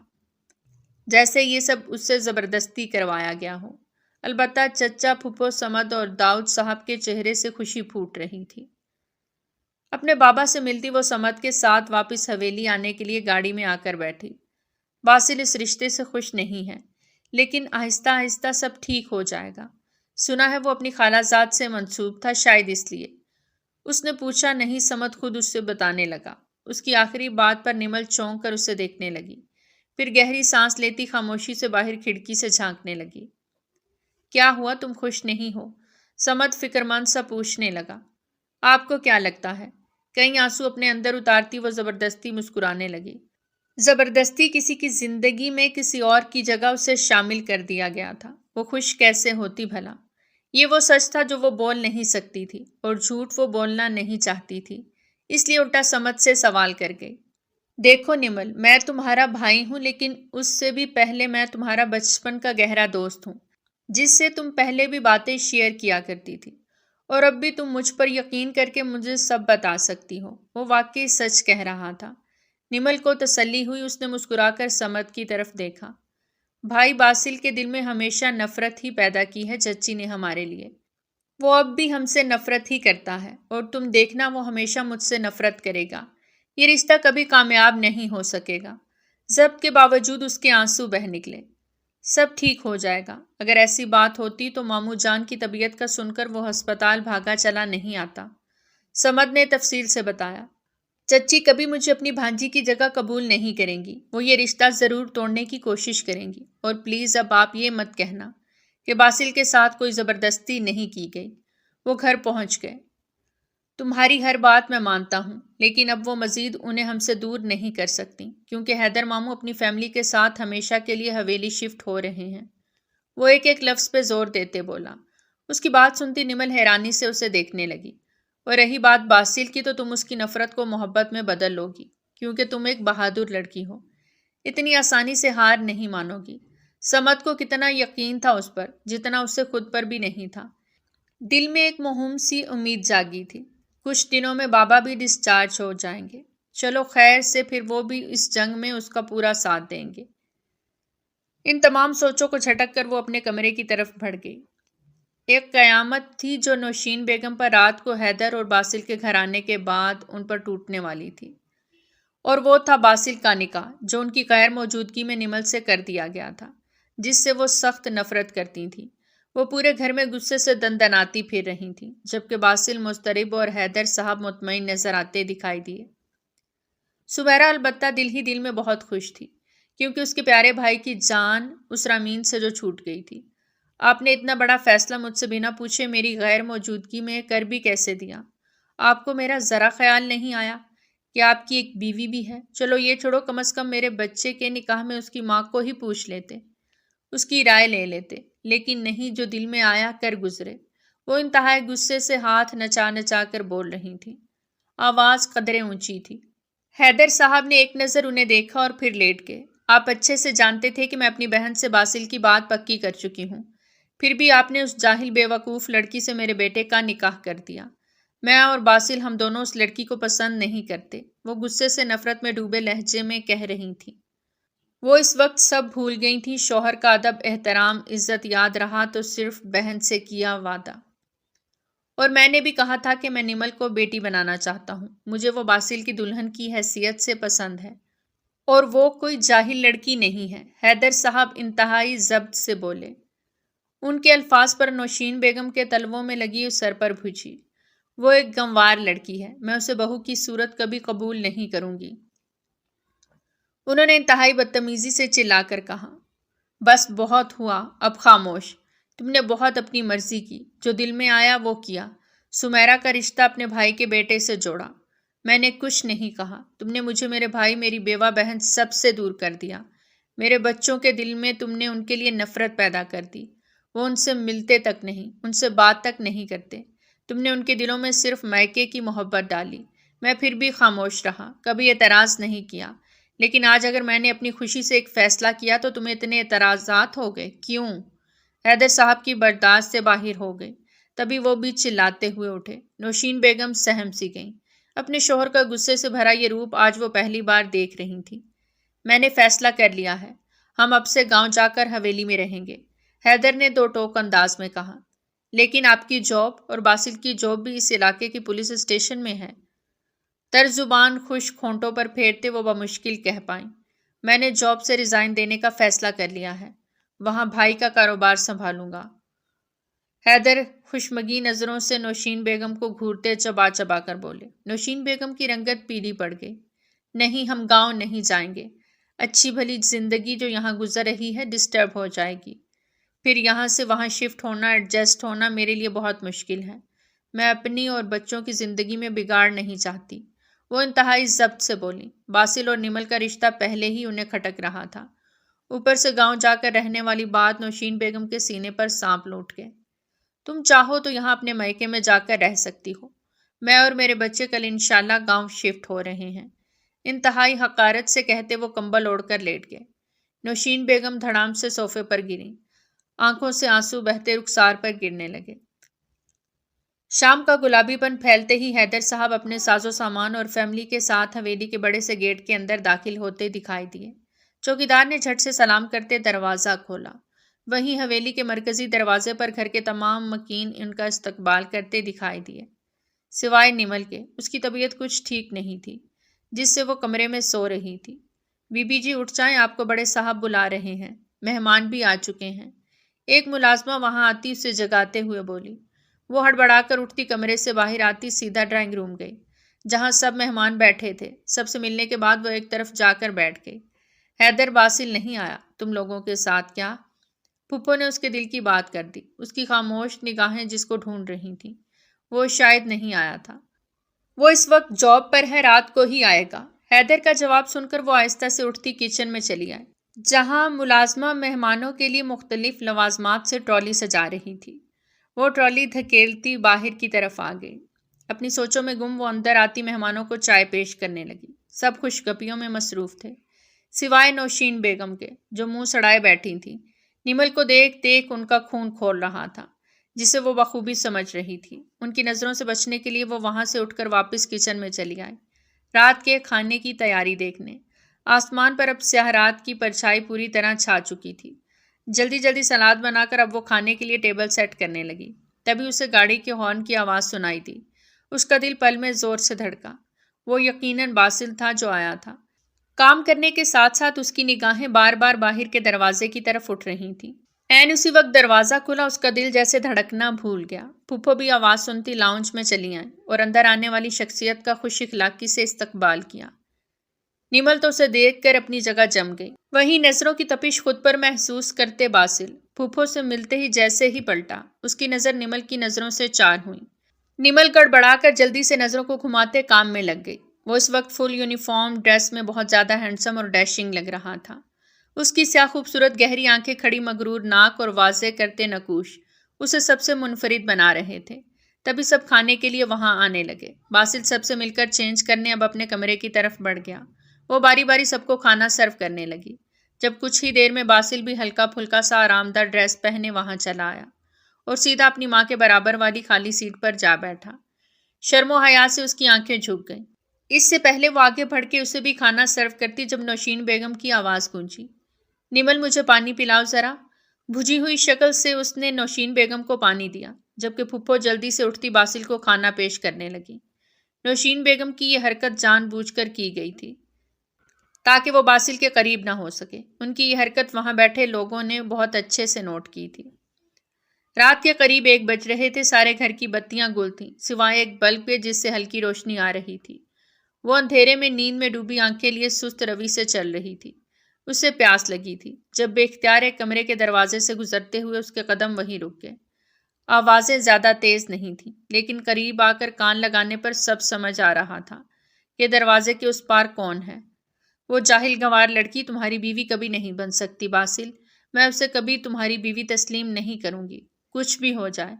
جیسے یہ سب اس سے زبردستی کروایا گیا ہو۔ البتہ چچا، پھپھو، سمد اور داؤد صاحب کے چہرے سے خوشی پھوٹ رہی تھی۔ اپنے بابا سے ملتی وہ سمد کے ساتھ واپس حویلی آنے کے لیے گاڑی میں آ کر بیٹھی۔ باسل اس رشتے سے خوش نہیں ہے، لیکن آہستہ آہستہ سب ٹھیک ہو جائے گا۔ سنا ہے وہ اپنی خالہ زاد سے منسوب تھا، شاید اس لیے۔ اس نے پوچھا نہیں، سمت خود اس سے بتانے لگا۔ اس کی آخری بات پر نمل چونک کر اسے دیکھنے لگی، پھر گہری سانس لیتی خاموشی سے باہر کھڑکی سے جھانکنے لگی۔ کیا ہوا، تم خوش نہیں ہو؟ سمت فکرمند سا پوچھنے لگا۔ آپ کو کیا لگتا ہے؟ کئی آنسو اپنے اندر اتارتی وہ زبردستی مسکرانے لگی۔ زبردستی کسی کی زندگی میں کسی اور کی جگہ اسے شامل کر دیا گیا تھا۔ وہ خوش کیسے ہوتی بھلا؟ یہ وہ سچ تھا جو وہ بول نہیں سکتی تھی، اور جھوٹ وہ بولنا نہیں چاہتی تھی، اس لیے الٹا سمت سے سوال کر گئی۔ دیکھو نمل، میں تمہارا بھائی ہوں، لیکن اس سے بھی پہلے میں تمہارا بچپن کا گہرا دوست ہوں، جس سے تم پہلے بھی باتیں شیئر کیا کرتی تھی، اور اب بھی تم مجھ پر یقین کر کے مجھے سب بتا سکتی ہو۔ وہ واقعی سچ کہہ رہا تھا۔ نمل کو تسلی ہوئی، اس نے مسکرا کر سمت کی طرف دیکھا۔ بھائی باسل کے دل میں ہمیشہ نفرت ہی پیدا کی ہے چچی نے ہمارے لیے۔ وہ اب بھی ہم سے نفرت ہی کرتا ہے، اور تم دیکھنا وہ ہمیشہ مجھ سے نفرت کرے گا۔ یہ رشتہ کبھی کامیاب نہیں ہو سکے گا۔ ضبط کے باوجود اس کے آنسو بہہ نکلے۔ سب ٹھیک ہو جائے گا۔ اگر ایسی بات ہوتی تو ماموں جان کی طبیعت کا سن کر وہ ہسپتال بھاگا چلا نہیں آتا۔ سمد نے تفصیل سے بتایا۔ چچی کبھی مجھے اپنی بھانجی کی جگہ قبول نہیں کریں گی، وہ یہ رشتہ ضرور توڑنے کی کوشش کریں گی، اور پلیز اب آپ یہ مت کہنا کہ باسل کے ساتھ کوئی زبردستی نہیں کی گئی۔ وہ گھر پہنچ گئے۔ تمہاری ہر بات میں مانتا ہوں، لیکن اب وہ مزید انہیں ہم سے دور نہیں کر سکتی، کیونکہ حیدر ماموں اپنی فیملی کے ساتھ ہمیشہ کے لیے حویلی شفٹ ہو رہے ہیں۔ وہ ایک ایک لفظ پہ زور دیتے بولا۔ اس کی بات سنتی نمل حیرانی سے اسے دیکھنے لگی۔ اور رہی بات باسل کی، تو تم اس کی نفرت کو محبت میں بدل لو گی، کیونکہ تم ایک بہادر لڑکی ہو، اتنی آسانی سے ہار نہیں مانو گی۔ سمت کو کتنا یقین تھا اس پر، جتنا اسے خود پر بھی نہیں تھا۔ دل میں ایک مہم سی امید جاگی تھی، کچھ دنوں میں بابا بھی ڈسچارج ہو جائیں گے، چلو خیر سے پھر وہ بھی اس جنگ میں اس کا پورا ساتھ دیں گے۔ ان تمام سوچوں کو جھٹک کر وہ اپنے کمرے کی طرف بڑھ گئی۔ ایک قیامت تھی جو نوشین بیگم پر رات کو حیدر اور باسل کے گھر آنے کے بعد ان پر ٹوٹنے والی تھی، اور وہ تھا باسل کا نکاح، جو ان کی غیر موجودگی میں نمل سے کر دیا گیا تھا، جس سے وہ سخت نفرت کرتی تھیں۔ وہ پورے گھر میں غصے سے دندناتی پھر رہی تھیں، جبکہ باسل مضطرب اور حیدر صاحب مطمئن نظر آتے دکھائی دیے۔ سمیرا البتہ دل ہی دل میں بہت خوش تھی، کیونکہ اس کے پیارے بھائی کی جان اس رامین سے جو چھوٹ گئی تھی۔ آپ نے اتنا بڑا فیصلہ مجھ سے بنا پوچھے میری غیر موجودگی میں کر بھی کیسے دیا؟ آپ کو میرا ذرا خیال نہیں آیا کہ آپ کی ایک بیوی بھی ہے؟ چلو یہ چھوڑو، کم از کم میرے بچے کے نکاح میں اس کی ماں کو ہی پوچھ لیتے، اس کی رائے لے لیتے، لیکن نہیں، جو دل میں آیا کر گزرے۔ وہ انتہائی غصے سے ہاتھ نچا نچا کر بول رہی تھی، آواز قدرے اونچی تھی۔ حیدر صاحب نے ایک نظر انہیں دیکھا اور پھر لیٹ گئے۔ آپ اچھے سے جانتے تھے کہ میں اپنی بہن سے باسل کی بات پکی کر چکی ہوں، پھر بھی آپ نے اس جاہل بے وقوف لڑکی سے میرے بیٹے کا نکاح کر دیا۔ میں اور باسل ہم دونوں اس لڑکی کو پسند نہیں کرتے، وہ غصے سے نفرت میں ڈوبے لہجے میں کہہ رہی تھی۔ وہ اس وقت سب بھول گئی تھی، شوہر کا ادب، احترام، عزت یاد رہا تو صرف بہن سے کیا وعدہ۔ اور میں نے بھی کہا تھا کہ میں نمل کو بیٹی بنانا چاہتا ہوں، مجھے وہ باسل کی دلہن کی حیثیت سے پسند ہے، اور وہ کوئی جاہل لڑکی نہیں ہے۔ حیدر صاحب انتہائی ضبط سے بولے۔ ان کے الفاظ پر نوشین بیگم کے تلووں میں لگی سر پر بھجی۔ وہ ایک گنوار لڑکی ہے، میں اسے بہو کی صورت کبھی قبول نہیں کروں گی۔ انہوں نے انتہائی بدتمیزی سے چلا کر کہا، بس بہت ہوا، اب خاموش۔ تم نے بہت اپنی مرضی کی، جو دل میں آیا وہ کیا۔ سمیرا کا رشتہ اپنے بھائی کے بیٹے سے جوڑا، میں نے کچھ نہیں کہا۔ تم نے مجھے، میرے بھائی، میری بیوہ بہن سب سے دور کر دیا۔ میرے بچوں کے دل میں تم نے ان کے لیے نفرت پیدا کر دی، وہ ان سے ملتے تک نہیں، ان سے بات تک نہیں کرتے۔ تم نے ان کے دلوں میں صرف میکے کی محبت ڈالی۔ میں پھر بھی خاموش رہا، کبھی اعتراض نہیں کیا، لیکن آج اگر میں نے اپنی خوشی سے ایک فیصلہ کیا تو تمہیں اتنے اعتراضات ہو گئے، کیوں؟ حیدر صاحب کی برداشت سے باہر ہو گئی، تبھی وہ بھی چلاتے ہوئے اٹھے۔ نوشین بیگم سہم سی گئیں، اپنے شوہر کا غصے سے بھرا یہ روپ آج وہ پہلی بار دیکھ رہی تھی۔ میں نے فیصلہ کر لیا ہے، ہم اب سے گاؤں جا کر حویلی میں رہیں گے، حیدر نے دو ٹوک انداز میں کہا۔ لیکن آپ کی جاب اور باسل کی جاب بھی اس علاقے کی پولیس اسٹیشن میں ہے۔ ترزبان خشک ہونٹوں پر پھیرتے وہ بمشکل کہہ پائیں، میں نے جاب سے ریزائن دینے کا فیصلہ کر لیا ہے، وہاں بھائی کا کاروبار سنبھالوں گا۔ حیدر خوشمگی نظروں سے نوشین بیگم کو گھورتے چبا چبا کر بولے۔ نوشین بیگم کی رنگت پیلی پڑ گئی۔ نہیں، ہم گاؤں نہیں جائیں گے۔ اچھی بھلی زندگی جو یہاں گزر رہی ہے ڈسٹرب ہو جائے گی۔ پھر یہاں سے وہاں شفٹ ہونا، ایڈجسٹ ہونا میرے لیے بہت مشکل ہے۔ میں اپنی اور بچوں کی زندگی میں بگاڑ نہیں چاہتی۔ وہ انتہائی ضبط سے بولی۔ باسل اور نمل کا رشتہ پہلے ہی انہیں کھٹک رہا تھا۔ اوپر سے گاؤں جا کر رہنے والی بات نوشین بیگم کے سینے پر سانپ لوٹ گئے۔ تم چاہو تو یہاں اپنے میکے میں جا کر رہ سکتی ہو۔ میں اور میرے بچے کل انشاءاللہ گاؤں شفٹ ہو رہے ہیں۔ انتہائی حقارت سے کہتے وہ کمبل اوڑھ کر لیٹ گئے۔ نوشین بیگم دھڑام سے صوفے پر گریں۔ آنکھوں سے آنسو بہتے رخسار پر گرنے لگے۔ شام کا گلابی پن پھیلتے ہی حیدر صاحب اپنے ساز و سامان اور فیملی کے ساتھ حویلی کے بڑے سے گیٹ کے اندر داخل ہوتے دکھائی دیے۔ چوکیدار نے جھٹ سے سلام کرتے دروازہ کھولا۔ وہیں حویلی کے مرکزی دروازے پر گھر کے تمام مکین ان کا استقبال کرتے دکھائی دیے، سوائے نمل کے۔ اس کی طبیعت کچھ ٹھیک نہیں تھی، جس سے وہ کمرے میں سو رہی تھی۔ بی بی جی اٹھ جائیں، آپ کو بڑے صاحب بلا رہے ہیں، مہمان بھی آ چکے ہیں۔ ایک ملازمہ وہاں آتی اسے جگاتے ہوئے بولی۔ وہ ہڑبڑا کر اٹھتی کمرے سے باہر آتی سیدھا ڈرائنگ روم گئی، جہاں سب مہمان بیٹھے تھے۔ سب سے ملنے کے بعد وہ ایک طرف جا کر بیٹھ گئی۔ حیدر، باسل نہیں آیا تم لوگوں کے ساتھ کیا؟ پھپھو نے اس کے دل کی بات کر دی۔ اس کی خاموش نگاہیں جس کو ڈھونڈ رہی تھیں۔ وہ شاید نہیں آیا تھا، وہ اس وقت جاب پر ہے، رات کو ہی آئے گا۔ حیدر کا جواب سن کر وہ آہستہ سے اٹھتی کچن میں چلی آئی، جہاں ملازمہ مہمانوں کے لیے مختلف لوازمات سے ٹرالی سجا رہی تھی۔ وہ ٹرالی دھکیلتی باہر کی طرف آ گئی۔ اپنی سوچوں میں گم وہ اندر آتی مہمانوں کو چائے پیش کرنے لگی۔ سب خوش گپیوں میں مصروف تھے، سوائے نوشین بیگم کے، جو منہ سڑائے بیٹھی تھی۔ نمل کو دیکھ دیکھ ان کا خون کھول رہا تھا، جسے وہ بخوبی سمجھ رہی تھی۔ ان کی نظروں سے بچنے کے لیے وہ وہاں سے اٹھ کر واپس کچن میں چلی آئی، رات کے کھانے کی تیاری دیکھنے۔ آسمان پر اب سیاہ رات کی پرچھائی پوری طرح چھا چکی تھی۔ جلدی جلدی سلاد بنا کر اب وہ کھانے کے لیے ٹیبل سیٹ کرنے لگی۔ تبھی اسے گاڑی کے ہارن کی آواز سنائی دی۔ اس کا دل پل میں زور سے دھڑکا۔ وہ یقیناً باسل تھا جو آیا تھا۔ کام کرنے کے ساتھ ساتھ اس کی نگاہیں بار بار باہر کے دروازے کی طرف اٹھ رہی تھیں۔ عین اسی وقت دروازہ کھلا، اس کا دل جیسے دھڑکنا بھول گیا۔ پھپھو بھی آواز سنتی لاؤنج میں چلی آئیں اور اندر آنے والی شخصیت کا خوش اخلاقی سے استقبال کیا۔ نمل تو اسے دیکھ کر اپنی جگہ جم گئی۔ وہیں نظروں کی تپش خود پر محسوس کرتے باسل پھپھو سے ملتے ہی جیسے ہی پلٹا۔ اس کی نظر نمل کی نظروں سے چار ہوئی۔ نمل گڑبڑا کر جلدی سے نظروں کو گھماتے کام میں لگ گئی۔ وہ اس وقت فل یونیفارم ڈریس میں بہت زیادہ ہینڈسم اور ڈیشنگ لگ رہا تھا۔ اس کی سیاہ خوبصورت گہری آنکھیں، کھڑی مغرور ناک اور واضح کرتے نقوش اسے سب سے منفرد بنا رہے تھے۔ تبھی سب کھانے کے لیے وہاں آنے لگے۔ باسل سب سے مل کر چینج کرنے اب اپنے کمرے کی طرف بڑھ گیا۔ وہ باری باری سب کو کھانا سرو کرنے لگی۔ جب کچھ ہی دیر میں باسل بھی ہلکا پھلکا سا آرام دہ ڈریس پہنے وہاں چلا آیا اور سیدھا اپنی ماں کے برابر والی خالی سیٹ پر جا بیٹھا۔ شرم و حیا سے اس کی آنکھیں جھک گئیں۔ اس سے پہلے وہ آگے بڑھ کے اسے بھی کھانا سرو کرتی جب نوشین بیگم کی آواز گونجی، نمل مجھے پانی پلاؤ ذرا۔ بھجی ہوئی شکل سے اس نے نوشین بیگم کو پانی دیا، جبکہ پھپھو جلدی سے اٹھتی باسل کو کھانا پیش کرنے لگی۔ نوشین بیگم کی یہ حرکت جان بوجھ کر کی گئی تھی تاکہ وہ باسل کے قریب نہ ہو سکے۔ ان کی یہ حرکت وہاں بیٹھے لوگوں نے بہت اچھے سے نوٹ کی تھی۔ رات کے قریب 1 بج رہے تھے۔ سارے گھر کی بتیاں گل تھیں، سوائے ایک بلب کے جس سے ہلکی روشنی آ رہی تھی۔ وہ اندھیرے میں نیند میں ڈوبی آنکھیں لیے سست روی سے چل رہی تھی۔ اسے پیاس لگی تھی۔ جب بے اختیار ایک کمرے کے دروازے سے گزرتے ہوئے اس کے قدم وہیں رک گئے۔ آوازیں زیادہ تیز نہیں تھیں، لیکن قریب آ کر کان لگانے پر سب سمجھ آ رہا تھا کہ دروازے کے اس پار کون ہے۔ وہ جاہل گنوار لڑکی تمہاری بیوی کبھی نہیں بن سکتی باسل۔ میں اسے کبھی تمہاری بیوی تسلیم نہیں کروں گی، کچھ بھی ہو جائے۔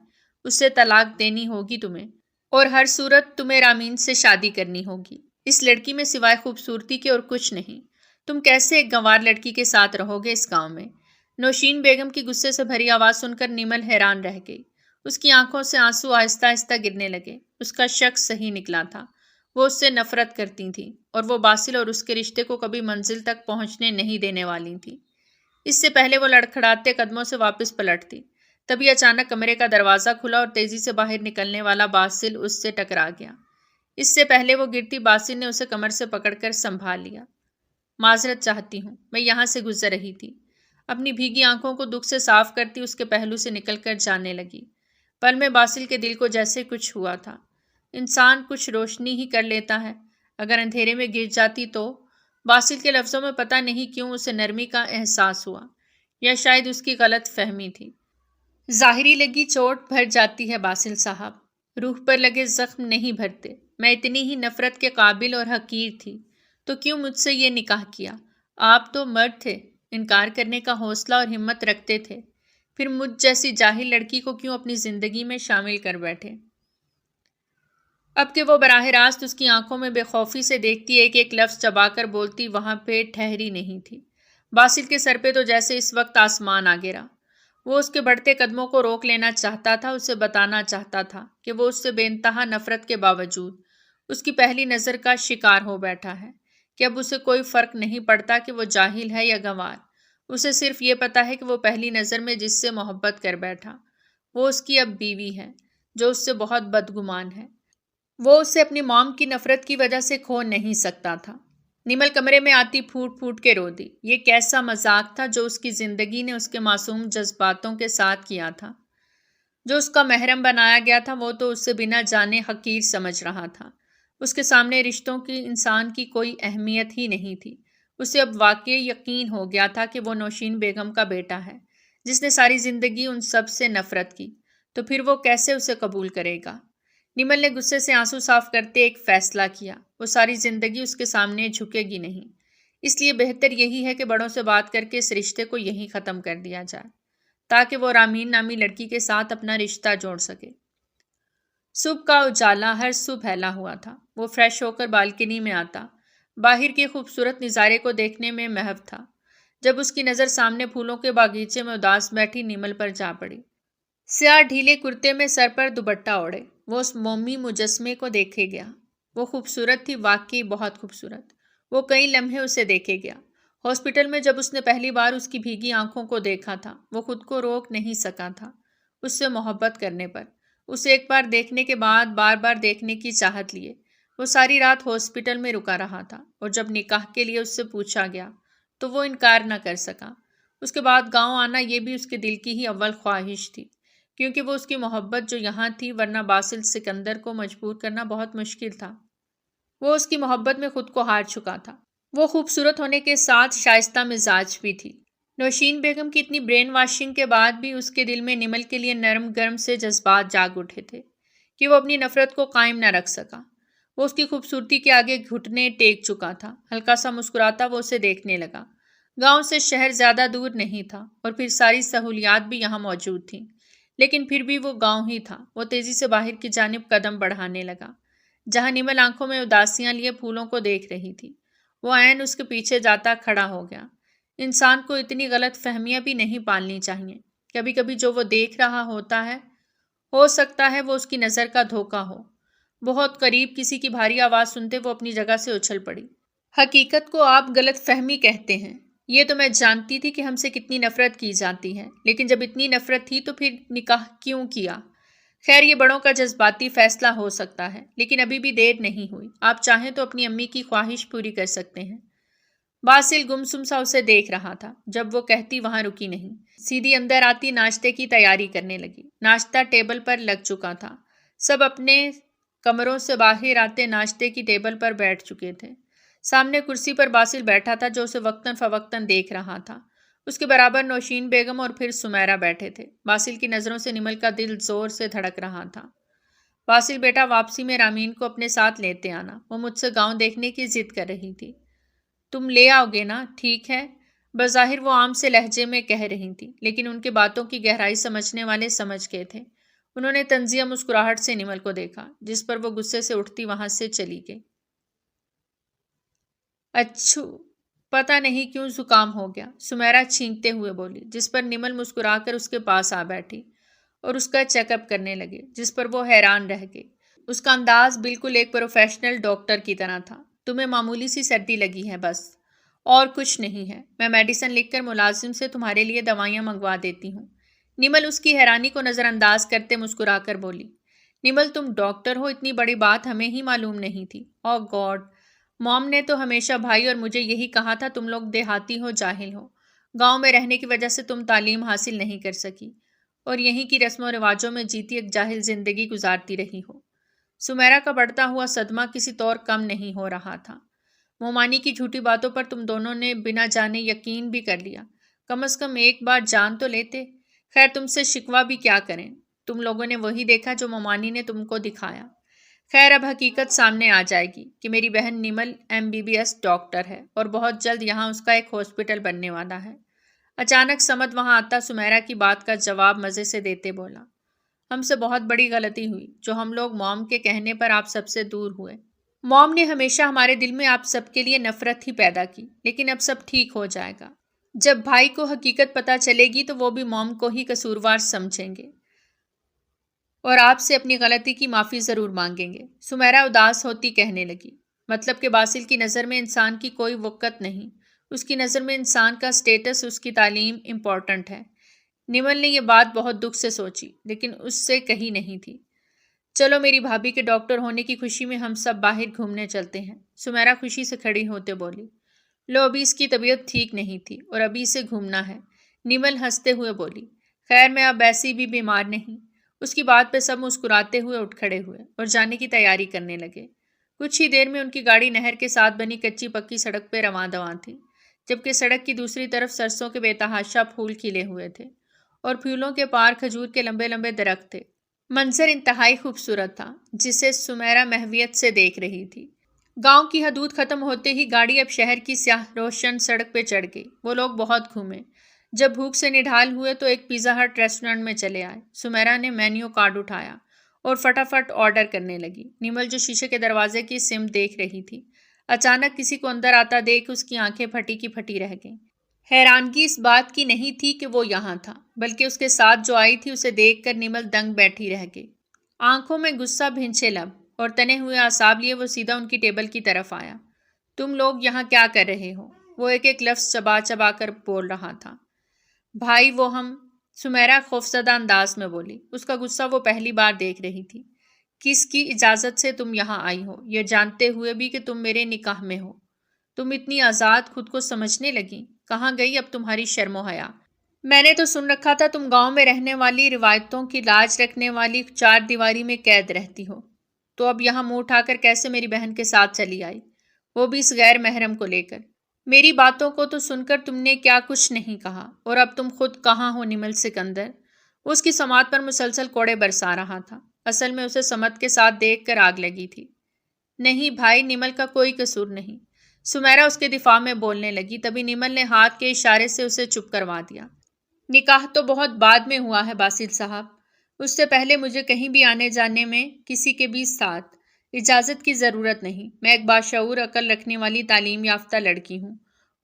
اسے طلاق دینی ہوگی تمہیں، اور ہر صورت تمہیں رامین سے شادی کرنی ہوگی۔ اس لڑکی میں سوائے خوبصورتی کے اور کچھ نہیں۔ تم کیسے ایک گنوار لڑکی کے ساتھ رہو گے اس گاؤں میں؟ نوشین بیگم کی غصے سے بھری آواز سن کر نمل حیران رہ گئی۔ اس کی آنکھوں سے آنسو آہستہ آہستہ گرنے لگے۔ اس کا شک صحیح نکلا تھا۔ وہ اس سے نفرت کرتی تھیں اور وہ باسل اور اس کے رشتے کو کبھی منزل تک پہنچنے نہیں دینے والی تھی۔ اس سے پہلے وہ لڑکھڑاتے قدموں سے واپس پلٹتی، تبھی اچانک کمرے کا دروازہ کھلا اور تیزی سے باہر نکلنے والا باسل اس سے ٹکرا گیا۔ اس سے پہلے وہ گرتی باسل نے اسے کمر سے پکڑ کر سنبھال لیا۔ معذرت چاہتی ہوں، میں یہاں سے گزر رہی تھی۔ اپنی بھیگی آنکھوں کو دکھ سے صاف کرتی اس کے پہلو سے نکل کر جانے لگی۔ پل میں باسل کے دل کو جیسے کچھ ہوا تھا۔ انسان کچھ روشنی ہی کر لیتا ہے، اگر اندھیرے میں گر جاتی تو؟ باسل کے لفظوں میں پتہ نہیں کیوں اسے نرمی کا احساس ہوا، یا شاید اس کی غلط فہمی تھی۔ ظاہری لگی چوٹ بھر جاتی ہے باسل صاحب، روح پر لگے زخم نہیں بھرتے۔ میں اتنی ہی نفرت کے قابل اور حقیر تھی تو کیوں مجھ سے یہ نکاح کیا؟ آپ تو مرد تھے، انکار کرنے کا حوصلہ اور ہمت رکھتے تھے، پھر مجھ جیسی جاہل لڑکی کو کیوں اپنی زندگی میں شامل کر بیٹھے؟ اب کہ وہ براہ راست اس کی آنکھوں میں بے خوفی سے دیکھتی، ایک ایک لفظ چبا کر بولتی، وہاں پہ ٹھہری نہیں تھی۔ باسل کے سر پہ تو جیسے اس وقت آسمان آ گرا۔ وہ اس کے بڑھتے قدموں کو روک لینا چاہتا تھا، اسے بتانا چاہتا تھا کہ وہ اس سے بے انتہا نفرت کے باوجود اس کی پہلی نظر کا شکار ہو بیٹھا ہے، کہ اب اسے کوئی فرق نہیں پڑتا کہ وہ جاہل ہے یا گنوار۔ اسے صرف یہ پتا ہے کہ وہ پہلی نظر میں جس سے محبت کر بیٹھا، وہ اس کی اب بیوی ہے، جو اس سے بہت بدگمان ہے۔ وہ اسے اپنی موم کی نفرت کی وجہ سے کھو نہیں سکتا تھا۔ نمل کمرے میں آتی پھوٹ پھوٹ کے رو دی۔ یہ کیسا مذاق تھا جو اس کی زندگی نے اس کے معصوم جذباتوں کے ساتھ کیا تھا۔ جو اس کا محرم بنایا گیا تھا وہ تو اسے بنا جانے حقیر سمجھ رہا تھا۔ اس کے سامنے رشتوں کی انسان کی کوئی اہمیت ہی نہیں تھی۔ اسے اب واقعی یقین ہو گیا تھا کہ وہ نوشین بیگم کا بیٹا ہے، جس نے ساری زندگی ان سب سے نفرت کی، تو پھر وہ کیسے اسے قبول کرے گا؟ نمل نے غصے سے آنسو صاف کرتے ایک فیصلہ کیا، وہ ساری زندگی اس کے سامنے جھکے گی نہیں، اس لیے بہتر یہی ہے کہ بڑوں سے بات کر کے اس رشتے کو یہیں ختم کر دیا جائے، تاکہ وہ رامین نامی لڑکی کے ساتھ اپنا رشتہ جوڑ سکے۔ صبح کا اجالا ہر سو پھیلا ہوا تھا۔ وہ فریش ہو کر بالکنی میں آتا، باہر کے خوبصورت نظارے کو دیکھنے میں محو تھا، جب اس کی نظر سامنے پھولوں کے باغیچے میں اداس بیٹھی نمل پر جا پڑی۔ سیاہ ڈھیلے کرتے میں سر پر دوپٹہ اوڑھے وہ اس مومی مجسمے کو دیکھے گیا۔ وہ خوبصورت تھی، واقعی بہت خوبصورت۔ وہ کئی لمحے اسے دیکھے گیا۔ ہاسپٹل میں جب اس نے پہلی بار اس کی بھیگی آنکھوں کو دیکھا تھا، وہ خود کو روک نہیں سکا تھا اس سے محبت کرنے پر۔ اسے ایک بار دیکھنے کے بعد بار بار دیکھنے کی چاہت لیے وہ ساری رات ہاسپٹل میں رکا رہا تھا، اور جب نکاح کے لیے اس سے پوچھا گیا تو وہ انکار نہ کر سکا۔ اس کے بعد گاؤں آنا یہ بھی اس کے دل کی ہی اول خواہش تھی، کیونکہ وہ اس کی محبت جو یہاں تھی، ورنہ باسل سکندر کو مجبور کرنا بہت مشکل تھا۔ وہ اس کی محبت میں خود کو ہار چکا تھا۔ وہ خوبصورت ہونے کے ساتھ شائستہ مزاج بھی تھی۔ نوشین بیگم کی اتنی برین واشنگ کے بعد بھی اس کے دل میں نمل کے لیے نرم گرم سے جذبات جاگ اٹھے تھے کہ وہ اپنی نفرت کو قائم نہ رکھ سکا۔ وہ اس کی خوبصورتی کے آگے گھٹنے ٹیک چکا تھا۔ ہلکا سا مسکراتا وہ اسے دیکھنے لگا۔ گاؤں سے شہر زیادہ دور نہیں تھا، اور پھر ساری سہولیات بھی یہاں موجود تھیں، لیکن پھر بھی وہ گاؤں ہی تھا۔ وہ تیزی سے باہر کی جانب قدم بڑھانے لگا، جہاں نمل آنکھوں میں اداسیاں لیے پھولوں کو دیکھ رہی تھی۔ وہ عین اس کے پیچھے جاتا کھڑا ہو گیا۔ انسان کو اتنی غلط فہمیاں بھی نہیں پالنی چاہیے۔ کبھی کبھی جو وہ دیکھ رہا ہوتا ہے، ہو سکتا ہے وہ اس کی نظر کا دھوکہ ہو۔ بہت قریب کسی کی بھاری آواز سنتے وہ اپنی جگہ سے اچھل پڑی۔ حقیقت کو آپ غلط فہمی کہتے ہیں۔ یہ تو میں جانتی تھی کہ ہم سے کتنی نفرت کی جاتی ہے، لیکن جب اتنی نفرت تھی تو پھر نکاح کیوں کیا؟ خیر، یہ بڑوں کا جذباتی فیصلہ ہو سکتا ہے، لیکن ابھی بھی دیر نہیں ہوئی۔ آپ چاہیں تو اپنی امی کی خواہش پوری کر سکتے ہیں۔ باسل گمسم سا اسے دیکھ رہا تھا۔ جب وہ کہتی وہاں رکی نہیں، سیدھی اندر آتی ناشتے کی تیاری کرنے لگی۔ ناشتہ ٹیبل پر لگ چکا تھا۔ سب اپنے کمروں سے باہر آتے ناشتے کی ٹیبل پر بیٹھ چکے تھے۔ سامنے کرسی پر باسل بیٹھا تھا، جو اسے وقتاً فوقتاً دیکھ رہا تھا۔ اس کے برابر نوشین بیگم اور پھر سمیرا بیٹھے تھے۔ باسل کی نظروں سے نمل کا دل زور سے دھڑک رہا تھا۔ باسل بیٹا، واپسی میں رامین کو اپنے ساتھ لیتے آنا، وہ مجھ سے گاؤں دیکھنے کی ضد کر رہی تھی۔ تم لے آؤ گے نا؟ ٹھیک ہے۔ بظاہر وہ عام سے لہجے میں کہہ رہی تھی، لیکن ان کے باتوں کی گہرائی سمجھنے والے سمجھ گئے تھے۔ انہوں نے طنزیہ مسکراہٹ سے نمل کو دیکھا، جس پر وہ غصے سے اٹھتی وہاں سے چلی گئی۔ اچھو، پتہ نہیں کیوں زکام ہو گیا، سمیرا چھینکتے ہوئے بولی، جس پر نمل مسکرا کر اس کے پاس آ بیٹھی اور اس کا چیک اپ کرنے لگے، جس پر وہ حیران رہ گئی۔ اس کا انداز بالکل ایک پروفیشنل ڈاکٹر کی طرح تھا۔ تمہیں معمولی سی سردی لگی ہے بس، اور کچھ نہیں ہے۔ میں میڈیسن لکھ کر ملازم سے تمہارے لیے دوائیاں منگوا دیتی ہوں۔ نمل اس کی حیرانی کو نظر انداز کرتے مسکرا کر بولی، نمل تم ڈاکٹر ہو؟ اتنی بڑی بات ہمیں ہی معلوم نہیں تھی۔ او گاڈ، موم نے تو ہمیشہ بھائی اور مجھے یہی کہا تھا، تم لوگ دیہاتی ہو، جاہل ہو، گاؤں میں رہنے کی وجہ سے تم تعلیم حاصل نہیں کر سکی۔ اور یہیں کی رسم و رواجوں میں جیتی ایک جاہل زندگی گزارتی رہی ہو۔ سمیرا کا بڑھتا ہوا صدمہ کسی طور کم نہیں ہو رہا تھا۔ مومانی کی جھوٹی باتوں پر تم دونوں نے بنا جانے یقین بھی کر لیا۔ کم از کم ایک بار جان تو لیتے۔ خیر تم سے شکوہ بھی کیا کریں، تم لوگوں نے وہی دیکھا جو مومانی نے تم کو دکھایا۔ خیر اب حقیقت سامنے آ جائے گی کہ میری بہن نمل MBBS ڈاکٹر ہے اور بہت جلد یہاں اس کا ایک ہاسپٹل بننے والا ہے۔ اچانک سمد وہاں آتا سمیرا کی بات کا جواب مزے سے دیتے بولا، ہم سے بہت بڑی غلطی ہوئی جو ہم لوگ موم کے کہنے پر آپ سب سے دور ہوئے۔ موم نے ہمیشہ ہمارے دل میں آپ سب کے لیے نفرت ہی پیدا کی، لیکن اب سب ٹھیک ہو جائے گا۔ جب بھائی کو حقیقت پتہ چلے گی تو وہ بھی موم کو ہی قصوروار سمجھیں گے اور آپ سے اپنی غلطی کی معافی ضرور مانگیں گے۔ سمیرا اداس ہوتی کہنے لگی، مطلب کہ باسل کی نظر میں انسان کی کوئی وقت نہیں، اس کی نظر میں انسان کا سٹیٹس، اس کی تعلیم امپورٹنٹ ہے۔ نمل نے یہ بات بہت دکھ سے سوچی لیکن اس سے کہی نہیں تھی۔ چلو میری بھابھی کے ڈاکٹر ہونے کی خوشی میں ہم سب باہر گھومنے چلتے ہیں، سمیرا خوشی سے کھڑی ہوتے بولی۔ لو ابھی اس کی طبیعت ٹھیک نہیں تھی اور ابھی اسے گھومنا ہے، نمل ہنستے ہوئے بولی۔ خیر میں اب ایسی بھی بیمار نہیں۔ اس کی بات پہ سب مسکراتے ہوئے اٹھ کھڑے ہوئے اور جانے کی تیاری کرنے لگے۔ کچھ ہی دیر میں ان کی گاڑی نہر کے ساتھ بنی کچی پکی سڑک پہ رواں دواں تھی، جبکہ سڑک کی دوسری طرف سرسوں کے بے تحاشا پھول کھلے ہوئے تھے اور پھولوں کے پار کھجور کے لمبے لمبے درخت تھے۔ منظر انتہائی خوبصورت تھا جسے سمیرا محویت سے دیکھ رہی تھی۔ گاؤں کی حدود ختم ہوتے ہی گاڑی اب شہر کی سیاہ روشن سڑک پہ چڑھ گئی۔ وہ لوگ بہت گھومے۔ جب بھوک سے نڈھال ہوئے تو ایک پیزا ہٹ ریسٹورانٹ میں چلے آئے۔ سمیرا نے مینیو کارڈ اٹھایا اور فٹافٹ آرڈر کرنے لگی۔ نمل جو شیشے کے دروازے کی سمت دیکھ رہی تھی، اچانک کسی کو اندر آتا دیکھ اس کی آنکھیں پھٹی کی پھٹی رہ گئیں۔ حیرانگی اس بات کی نہیں تھی کہ وہ یہاں تھا، بلکہ اس کے ساتھ جو آئی تھی اسے دیکھ کر نمل دنگ بیٹھی رہ گئی۔ آنکھوں میں غصہ بھنچے لب اور تنے ہوئے اعصاب لیے وہ سیدھا ان کی ٹیبل کی طرف آیا۔ تم لوگ یہاں کیا کر رہے ہو؟ وہ ایک ایک لفظ چبا چبا کر بول رہا تھا۔ بھائی وہ ہم، سمیرا خوفزدہ انداز میں بولی۔ اس کا غصہ وہ پہلی بار دیکھ رہی تھی۔ کس کی اجازت سے تم یہاں آئی ہو، یہ جانتے ہوئے بھی کہ تم میرے نکاح میں ہو؟ تم اتنی آزاد خود کو سمجھنے لگی، کہاں گئی اب تمہاری شرم و حیا؟ میں نے تو سن رکھا تھا تم گاؤں میں رہنے والی، روایتوں کی لاج رکھنے والی، چار دیواری میں قید رہتی ہو، تو اب یہاں منہ اٹھا کر کیسے میری بہن کے ساتھ چلی آئی، وہ بھی اس غیر محرم کو لے کر؟ میری باتوں کو تو سن کر تم نے کیا کچھ نہیں کہا، اور اب تم خود کہاں ہو نمل سکندر؟ اس کی سماعت پر مسلسل کوڑے برسا رہا تھا۔ اصل میں اسے سمت کے ساتھ دیکھ کر آگ لگی تھی۔ نہیں بھائی، نمل کا کوئی قصور نہیں، سمیرا اس کے دفاع میں بولنے لگی۔ تبھی نمل نے ہاتھ کے اشارے سے اسے چپ کروا دیا۔ نکاح تو بہت بعد میں ہوا ہے باسل صاحب، اس سے پہلے مجھے کہیں بھی آنے جانے میں کسی کے بھی ساتھ اجازت کی ضرورت نہیں۔ میں ایک باشعور، عقل رکھنے والی، تعلیم یافتہ لڑکی ہوں،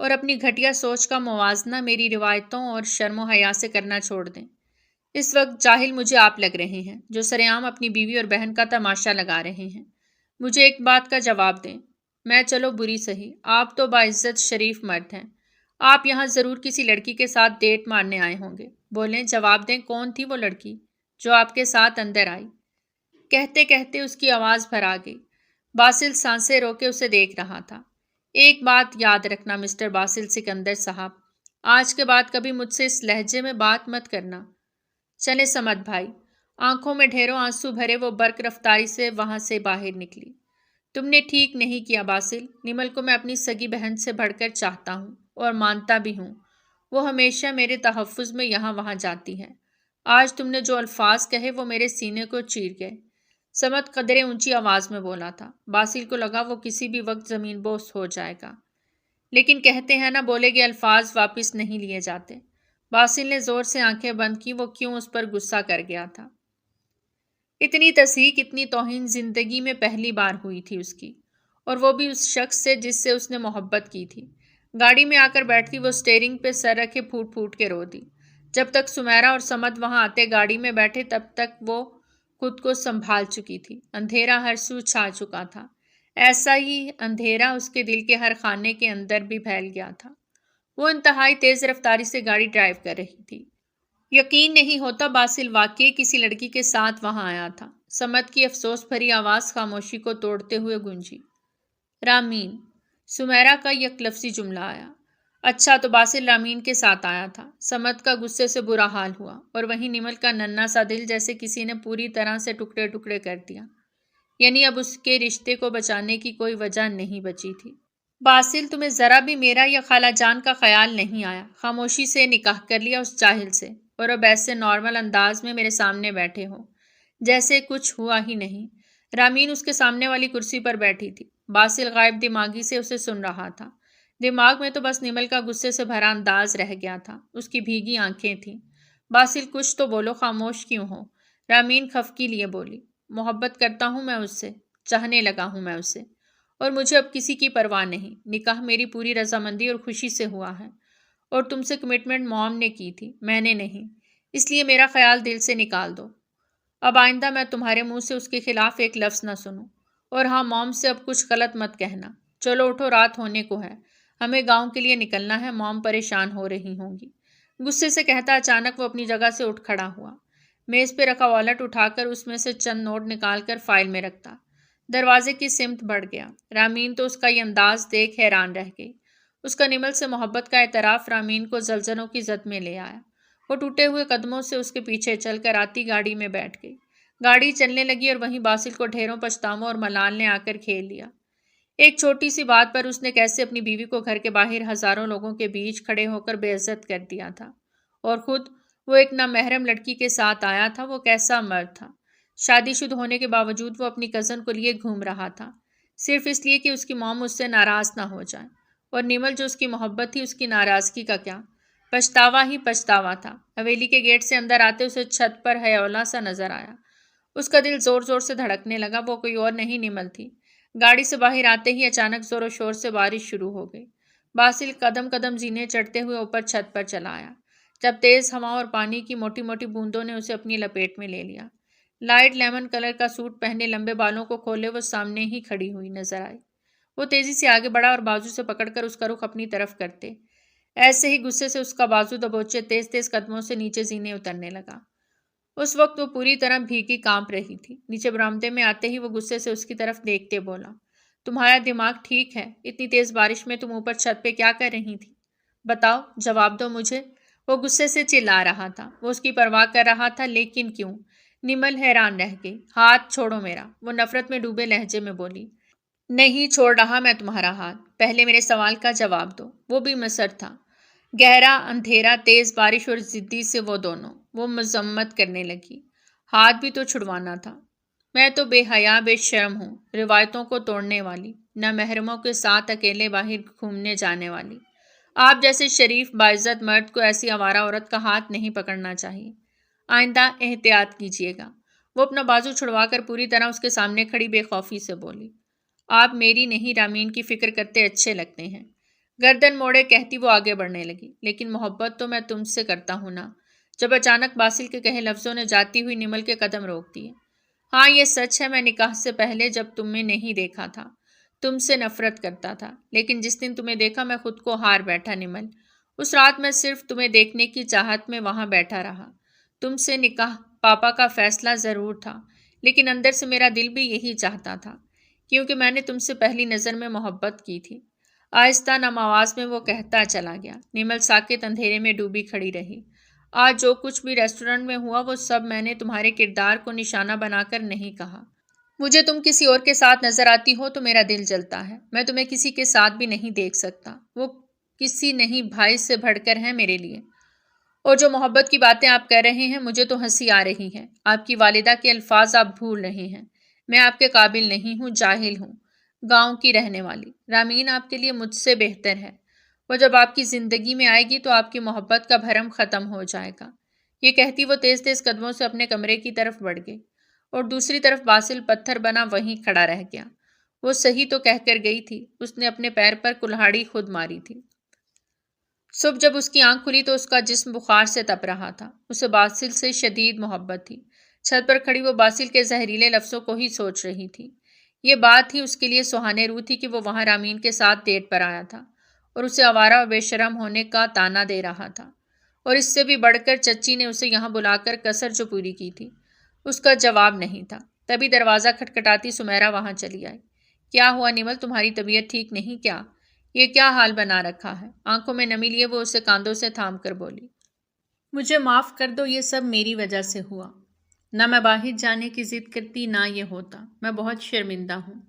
اور اپنی گھٹیا سوچ کا موازنہ میری روایتوں اور شرم و حیا سے کرنا چھوڑ دیں۔ اس وقت جاہل مجھے آپ لگ رہے ہیں جو سر عام اپنی بیوی اور بہن کا تماشا لگا رہے ہیں۔ مجھے ایک بات کا جواب دیں۔ میں چلو بری سہی، آپ تو باعزت شریف مرد ہیں، آپ یہاں ضرور کسی لڑکی کے ساتھ ڈیٹ مارنے آئے ہوں گے۔ بولیں، جواب دیں، کون تھی وہ لڑکی جو آپ کے ساتھ اندر آئی؟ کہتے کہتے اس کی آواز بھر آ گئی۔ باسل سانسیں روکے اسے دیکھ رہا تھا۔ ایک بات یاد رکھنا مسٹر باسل سکندر صاحب، آج کے بعد کبھی مجھ سے اس لہجے میں بات مت کرنا۔ چلے سمت بھائی۔ آنکھوں میں ڈھیروں آنسو بھرے وہ برق رفتاری سے وہاں سے باہر نکلی۔ تم نے ٹھیک نہیں کیا باسل، نمل کو میں اپنی سگی بہن سے بڑھ کر چاہتا ہوں اور مانتا بھی ہوں۔ وہ ہمیشہ میرے تحفظ میں یہاں وہاں جاتی ہے۔ آج تم نے جو الفاظ کہے وہ میرے سینے کو چیر گئے۔ سمت قدرے اونچی آواز میں بولا تھا۔ باسل کو لگا وہ کسی بھی وقت زمین بوس ہو جائے گا، لیکن کہتے ہیں نا، بولے گے الفاظ واپس نہیں لیے جاتے۔ باسل نے زور سے آنکھیں بند کی۔ وہ کیوں اس پر غصہ کر گیا تھا؟ اتنی تصحیق، اتنی توہین زندگی میں پہلی بار ہوئی تھی اس کی، اور وہ بھی اس شخص سے جس سے اس نے محبت کی تھی۔ گاڑی میں آ کر بیٹھتی وہ اسٹیئرنگ پہ سر رکھے پھوٹ پھوٹ کے رو دی۔ جب تک سمیرا اور سمت وہاں آتے گاڑی میں بیٹھے تب تک وہ خود کو سنبھال چکی تھی۔ اندھیرا ہر سو چھا چکا تھا، ایسا ہی اندھیرا اس کے دل کے ہر خانے کے اندر بھی پھیل گیا تھا۔ وہ انتہائی تیز رفتاری سے گاڑی ڈرائیو کر رہی تھی۔ یقین نہیں ہوتا باسل واقعی کسی لڑکی کے ساتھ وہاں آیا تھا۔ سمت کی افسوس بھری آواز خاموشی کو توڑتے ہوئے گونجی۔ رامین، سمیرا کا یک لفظی جملہ آیا۔ اچھا تو باسل رامین کے ساتھ آیا تھا۔ سمت کا غصے سے برا حال ہوا اور وہیں نمل کا ننھا سا دل جیسے کسی نے پوری طرح سے ٹکڑے ٹکڑے کر دیا، یعنی اب اس کے رشتے کو بچانے کی کوئی وجہ نہیں بچی تھی۔ باسل، تمہیں ذرا بھی میرا یا خالہ جان کا خیال نہیں آیا؟ خاموشی سے نکاح کر لیا اس جاہل سے، اور اب ایسے نارمل انداز میں میرے سامنے بیٹھے ہو جیسے کچھ ہوا ہی نہیں۔ رامین اس کے سامنے والی کرسی پر بیٹھی تھی۔ باسل غائب دماغی سے اسے سن رہا تھا۔ دماغ میں تو بس نمل کا غصے سے بھرا انداز رہ گیا تھا۔ اس کی بھیگی آنکھیں تھیں۔ باسل، کچھ تو بولو، خاموش کیوں ہو؟ رامین خفگی لیے بولی۔ محبت کرتا ہوں میں اس سے، چاہنے لگا ہوں میں اسے، اور مجھے اب کسی کی پرواہ نہیں۔ نکاح میری پوری رضامندی اور خوشی سے ہوا ہے، اور تم سے کمٹمنٹ موم نے کی تھی، میں نے نہیں، اس لیے میرا خیال دل سے نکال دو۔ اب آئندہ میں تمہارے منہ سے اس کے خلاف ایک لفظ نہ سنوں۔ اور ہاں، موم سے اب کچھ غلط مت کہنا۔ چلو اٹھو، رات ہونے کو ہے، ہمیں گاؤں کے لیے نکلنا ہے، موم پریشان ہو رہی ہوں گی۔ غصے سے کہتا اچانک وہ اپنی جگہ سے اٹھ کھڑا ہوا۔ میز پہ رکھا والیٹ اٹھا کر اس میں سے چند نوٹ نکال کر فائل میں رکھتا، دروازے کی سمت بڑھ گیا۔ رامین تو اس کا یہ انداز دیکھ حیران رہ گئی۔ اس کا نمل سے محبت کا اعتراف رامین کو زلزلوں کی زد میں لے آیا۔ وہ ٹوٹے ہوئے قدموں سے اس کے پیچھے چل کر آتی گاڑی میں بیٹھ گئی۔ گاڑی چلنے لگی اور وہیں باسل کو ڈھیروں پچھتاووں اور ملال نے آ کر کھیل لیا۔ ایک چھوٹی سی بات پر اس نے کیسے اپنی بیوی کو گھر کے باہر ہزاروں لوگوں کے بیچ کھڑے ہو کر بے عزت کر دیا تھا، اور خود وہ ایک نامحرم لڑکی کے ساتھ آیا تھا۔ وہ کیسا مرد تھا! شادی شدہ ہونے کے باوجود وہ اپنی کزن کو لیے گھوم رہا تھا، صرف اس لیے کہ اس کی موم اس سے ناراض نہ ہو جائے۔ اور نمل جو اس کی محبت تھی، اس کی ناراضگی کا کیا؟ پچھتاوا ہی پچھتاوا تھا۔ حویلی کے گیٹ سے اندر آتے اسے چھت پر حیولہ سا نظر آیا۔ اس کا دل زور زور سے دھڑکنے لگا۔ وہ کوئی اور نہیں، نمل تھی۔ گاڑی سے باہر آتے ہی اچانک زور و شور سے بارش شروع ہو گئی۔ باسل قدم قدم زینے چڑھتے ہوئے اوپر چھت پر چلا آیا، جب تیز ہوا اور پانی کی موٹی موٹی بوندوں نے اسے اپنی لپیٹ میں لے لیا۔ لائٹ لیمن کلر کا سوٹ پہنے، لمبے بالوں کو کھولے وہ سامنے ہی کھڑی ہوئی نظر آئی۔ وہ تیزی سے آگے بڑھا اور بازو سے پکڑ کر اس کا رخ اپنی طرف کرتے ایسے ہی غصے سے اس کا بازو دبوچے تیز تیز قدموں سے نیچے زینے اترنے لگا۔ اس وقت وہ پوری طرح بھیگی کانپ رہی تھی۔ نیچے برآمدے میں آتے ہی وہ غصے سے اس کی طرف دیکھتے بولا، تمہارا دماغ ٹھیک ہے؟ اتنی تیز بارش میں تم اوپر چھت پہ کیا کر رہی تھی؟ بتاؤ، جواب دو مجھے۔ وہ غصے سے چلا رہا تھا، وہ اس کی پرواہ کر رہا تھا، لیکن کیوں؟ نمل حیران رہ گئی۔ ہاتھ چھوڑو میرا، وہ نفرت میں ڈوبے لہجے میں بولی۔ نہیں چھوڑ رہا میں تمہارا ہاتھ، پہلے میرے سوال کا جواب دو۔ وہ بھی مصر تھا، گہرا اندھیرا، تیز بارش اور ضدی سے وہ دونوں۔ وہ مذمت کرنے لگی، ہاتھ بھی تو چھڑوانا تھا۔ میں تو بے حیا بے شرم ہوں، روایتوں کو توڑنے والی، نہ محرموں کے ساتھ اکیلے باہر گھومنے جانے والی۔ آپ جیسے شریف باعزت مرد کو ایسی آوارہ عورت کا ہاتھ نہیں پکڑنا چاہیے۔ آئندہ احتیاط کیجیے گا۔ وہ اپنا بازو چھڑوا کر پوری طرح اس کے سامنے کھڑی بے خوفی سے بولی۔ آپ میری نہیں، رامین کی فکر کرتے اچھے لگتے ہیں۔ گردن موڑے کہتی وہ آگے بڑھنے لگی، لیکن محبت تو میں تم سے کرتا ہوں نا۔ جب اچانک باسل کے کہے لفظوں نے جاتی ہوئی نمل کے قدم روک دیے۔ ہاں یہ سچ ہے، میں نکاح سے پہلے جب تمہیں نہیں دیکھا تھا، تم سے نفرت کرتا تھا، لیکن جس دن تمہیں دیکھا میں خود کو ہار بیٹھا نمل۔ اس رات میں صرف تمہیں دیکھنے کی چاہت میں وہاں بیٹھا رہا۔ تم سے نکاح پاپا کا فیصلہ ضرور تھا، لیکن اندر سے میرا دل بھی یہی چاہتا تھا، کیونکہ میں نے تم سے پہلی نظر میں محبت کی تھی۔ آہستہ نم آواز میں وہ کہتا چلا گیا۔ نمل ساکت اندھیرے میں ڈوبی کھڑی رہی۔ آج جو کچھ بھی ریسٹورنٹ میں ہوا وہ سب میں نے تمہارے کردار کو نشانہ بنا کر نہیں کہا۔ مجھے تم کسی اور کے ساتھ نظر آتی ہو تو میرا دل جلتا ہے۔ میں تمہیں کسی کے ساتھ بھی نہیں دیکھ سکتا۔ وہ کسی نہیں بھائی سے بڑھ کر ہے میرے لیے۔ اور جو محبت کی باتیں آپ کر رہے ہیں، مجھے تو ہنسی آ رہی ہے۔ آپ کی والدہ کے الفاظ آپ بھول رہے ہیں۔ میں آپ کے قابل نہیں ہوں، جاہل ہوں، گاؤں کی رہنے والی۔ رامین آپ کے لیے مجھ سے بہتر ہے۔ وہ جب آپ کی زندگی میں آئے گی تو آپ کی محبت کا بھرم ختم ہو جائے گا۔ یہ کہتی وہ تیز تیز قدموں سے اپنے کمرے کی طرف بڑھ گئی، اور دوسری طرف باسل پتھر بنا وہیں کھڑا رہ گیا۔ وہ صحیح تو کہہ کر گئی تھی، اس نے اپنے پیر پر کلہاڑی خود ماری تھی۔ صبح جب اس کی آنکھ کھلی تو اس کا جسم بخار سے تپ رہا تھا۔ اسے باسل سے شدید محبت تھی۔ چھت پر کھڑی وہ باسل کے زہریلے لفظوں کو ہی سوچ رہی تھی۔ یہ بات ہی اس کے لیے سہانے روح تھی کہ وہ وہاں رامین کے ساتھ ڈیٹ پر آیا تھا اور اسے آوارہ اور بے شرم ہونے کا طعنہ دے رہا تھا، اور اس سے بھی بڑھ کر چچی نے اسے یہاں بلا کر کسر جو پوری کی تھی، اس کا جواب نہیں تھا۔ تبھی دروازہ کھٹکھٹاتی سمیرا وہاں چلی آئی۔ کیا ہوا نمل، تمہاری طبیعت ٹھیک نہیں کیا؟ یہ کیا حال بنا رکھا ہے؟ آنکھوں میں نمی لیے وہ اسے کاندھوں سے تھام کر بولی۔ مجھے معاف کر دو، یہ سب میری وجہ سے ہوا۔ نہ میں باہر جانے کی ضد کرتی، نہ یہ ہوتا۔ میں بہت شرمندہ ہوں۔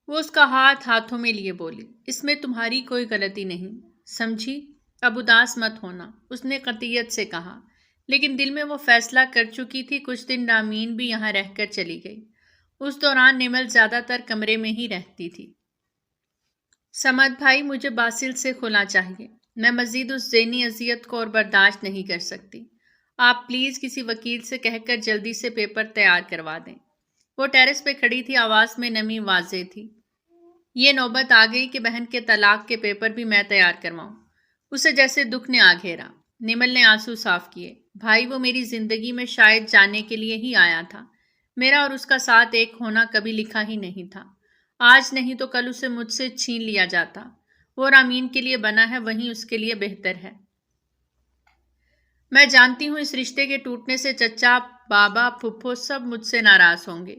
وہ اس کا ہاتھ ہاتھوں میں لیے بولی، اس میں تمہاری کوئی غلطی نہیں، سمجھی؟ اب اداس مت ہونا، اس نے قطعیت سے کہا، لیکن دل میں وہ فیصلہ کر چکی تھی۔ کچھ دن رامین بھی یہاں رہ کر چلی گئی۔ اس دوران نمل زیادہ تر کمرے میں ہی رہتی تھی۔ سمد بھائی، مجھے باسل سے کھلا چاہیے۔ میں مزید اس ذہنی اذیت کو اور برداشت نہیں کر سکتی۔ آپ پلیز کسی وکیل سے کہہ کر جلدی سے پیپر تیار کروا دیں۔ وہ ٹیرس پہ کھڑی تھی، آواز میں نمی واضح تھی۔ یہ نوبت آ گئی کہ بہن کے طلاق کے پیپر بھی میں تیار کرواؤں۔ اسے جیسے دکھ نے آ گھیرا۔ نمل نے آنسو صاف کیے۔ بھائی، وہ میری زندگی میں شاید جانے کے لیے ہی آیا تھا۔ میرا اور اس کا ساتھ ایک ہونا کبھی لکھا ہی نہیں تھا۔ آج نہیں تو کل اسے مجھ سے چھین لیا جاتا۔ وہ رامین کے لیے بنا ہے، وہیں اس کے لیے بہتر ہے۔ میں جانتی ہوں اس رشتے کے ٹوٹنے سے چچا، بابا، پھپھو سب مجھ سے ناراض ہوں گے،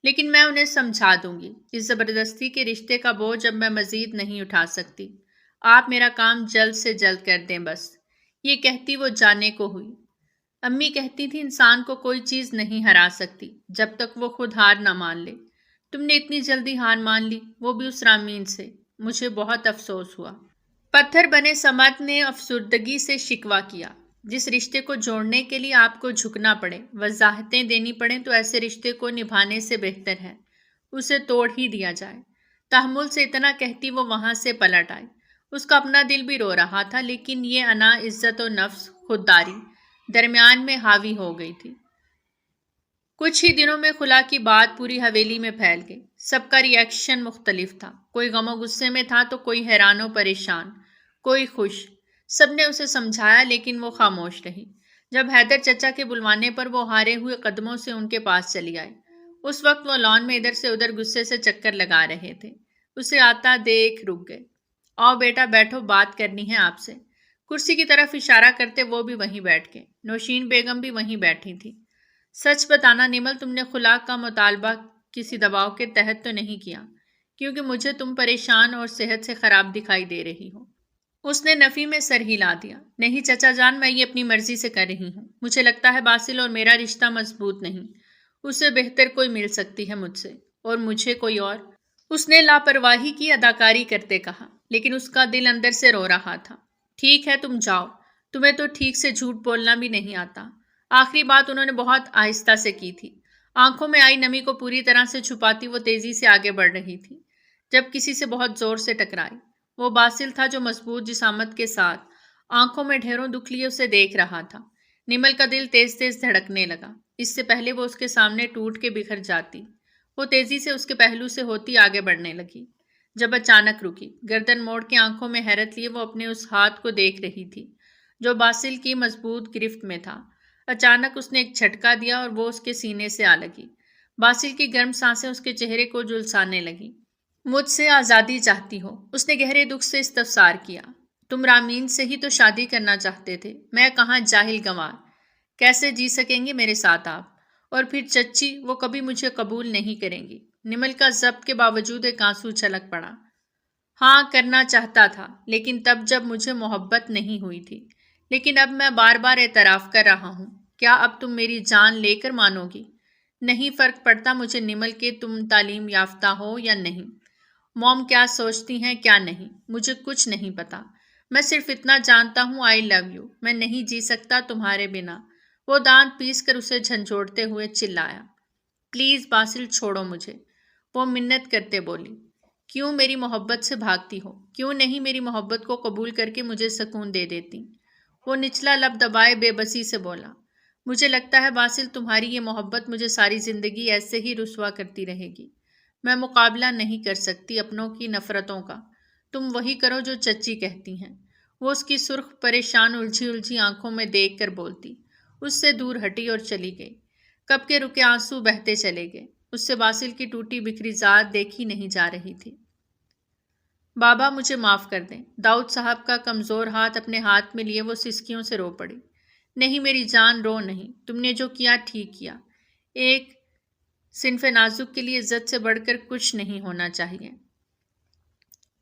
لیکن میں انہیں سمجھا دوں گی۔ اس زبردستی کے رشتے کا بوجھ اب میں مزید نہیں اٹھا سکتی۔ آپ میرا کام جلد سے جلد کر دیں بس۔ یہ کہتی وہ جانے کو ہوئی۔ امی کہتی تھی انسان کو کوئی چیز نہیں ہرا سکتی جب تک وہ خود ہار نہ مان لے۔ تم نے اتنی جلدی ہار مان لی، وہ بھی اس رامین سے۔ مجھے بہت افسوس ہوا۔ پتھر بنے سمت نے افسردگی سے شکوہ کیا۔ جس رشتے کو جوڑنے کے لیے آپ کو جھکنا پڑے، وضاحتیں دینی پڑیں، تو ایسے رشتے کو نبھانے سے بہتر ہے اسے توڑ ہی دیا جائے۔ تحمل سے اتنا کہتی وہ وہاں سے پلٹ آئی۔ اس کا اپنا دل بھی رو رہا تھا، لیکن یہ انا، عزت و نفس، خودداری درمیان میں حاوی ہو گئی تھی۔ کچھ ہی دنوں میں خلا کی بات پوری حویلی میں پھیل گئی۔ سب کا ری ایکشن مختلف تھا۔ کوئی غم و غصے میں تھا تو کوئی حیران و پریشان، کوئی خوش۔ سب نے اسے سمجھایا، لیکن وہ خاموش رہی۔ جب حیدر چچا کے بلوانے پر وہ ہارے ہوئے قدموں سے ان کے پاس چلی آئی۔ اس وقت وہ لان میں ادھر سے ادھر غصے سے چکر لگا رہے تھے۔ اسے آتا دیکھ رک گئے۔ آؤ بیٹا بیٹھو، بات کرنی ہے آپ سے۔ کرسی کی طرف اشارہ کرتے وہ بھی وہیں بیٹھ گئے۔ نوشین بیگم بھی وہیں بیٹھی تھی۔ سچ بتانا نمل، تم نے خلا کا مطالبہ کسی دباؤ کے تحت تو نہیں کیا، کیونکہ مجھے تم پریشان اور صحت سے خراب دکھائی دے رہی ہو۔ اس نے نفی میں سر ہلا دیا۔ نہیں چچا جان، میں یہ اپنی مرضی سے کر رہی ہوں۔ مجھے لگتا ہے باسل اور میرا رشتہ مضبوط نہیں۔ اسے بہتر کوئی مل سکتی ہے مجھ سے، اور مجھے کوئی اور۔ اس نے لاپرواہی کی اداکاری کرتے کہا، لیکن اس کا دل اندر سے رو رہا تھا۔ ٹھیک ہے، تم جاؤ۔ تمہیں تو ٹھیک سے جھوٹ بولنا بھی نہیں آتا۔ آخری بات انہوں نے بہت آہستہ سے کی تھی۔ آنکھوں میں آئی نمی کو پوری طرح سے چھپاتی وہ تیزی سے آگے بڑھ رہی تھی، جب کسی سے بہت زور سے ٹکرائی۔ وہ باسل تھا جو مضبوط جسامت کے ساتھ آنکھوں میں ڈھیروں دکھ لیے اسے دیکھ رہا تھا۔ نمل کا دل تیز تیز دھڑکنے لگا۔ اس سے پہلے وہ اس کے سامنے ٹوٹ کے بکھر جاتی، وہ تیزی سے اس کے پہلو سے ہوتی آگے بڑھنے لگی، جب اچانک رکی۔ گردن موڑ کے آنکھوں میں حیرت لیے وہ اپنے اس ہاتھ کو دیکھ رہی تھی جو باسل کی مضبوط گرفت میں تھا۔ اچانک اس نے ایک جھٹکا دیا اور وہ اس کے سینے سے آ لگی۔ باسل کی گرم سانسیں اس کے چہرے کو جھلسانے لگیں۔ مجھ سے آزادی چاہتی ہو؟ اس نے گہرے دکھ سے استفسار کیا۔ تم رامین سے ہی تو شادی کرنا چاہتے تھے۔ میں کہاں جاہل گنوار، کیسے جی سکیں گے میرے ساتھ آپ؟ اور پھر چچی، وہ کبھی مجھے قبول نہیں کریں گی۔ نمل کا ضبط کے باوجود ایک آنسو چھلک پڑا۔ ہاں، کرنا چاہتا تھا، لیکن تب جب مجھے محبت نہیں ہوئی تھی۔ لیکن اب میں بار بار اعتراف کر رہا ہوں۔ کیا اب تم میری جان لے کر مانو گی؟ نہیں فرق پڑتا مجھے نمل کے تم تعلیم یافتہ ہو یا نہیں، موم کیا سوچتی ہیں کیا نہیں، مجھے کچھ نہیں پتا۔ میں صرف اتنا جانتا ہوں، آئی لو یو، میں نہیں جی سکتا تمہارے بنا۔ وہ دانت پیس کر اسے جھنجھوڑتے ہوئے چلایا۔ پلیز باسل، چھوڑو مجھے، وہ منت کرتے بولی۔ کیوں میری محبت سے بھاگتی ہو؟ کیوں نہیں میری محبت کو قبول کر کے مجھے سکون دے دیتی؟ وہ نچلا لب دبائے بے بسی سے بولا۔ مجھے لگتا ہے باسل، تمہاری یہ محبت مجھے ساری زندگی ایسے ہی رسوا کرتی رہے گی۔ میں مقابلہ نہیں کر سکتی اپنوں کی نفرتوں کا۔ تم وہی کرو جو چچی کہتی ہیں۔ وہ اس کی سرخ پریشان الجھی الجھی آنکھوں میں دیکھ کر بولتی، اس سے دور ہٹی اور چلی گئی۔ کب کے رکے آنسو بہتے چلے گئے۔ اس سے باسل کی ٹوٹی بکھری ذات دیکھی نہیں جا رہی تھی۔ بابا، مجھے معاف کر دیں۔ داؤد صاحب کا کمزور ہاتھ اپنے ہاتھ میں لیے وہ سسکیوں سے رو پڑی۔ نہیں میری جان، رو نہیں، تم نے جو کیا ٹھیک کیا۔ ایک صنف نازک کے لیے عزت سے بڑھ کر کچھ نہیں ہونا چاہیے۔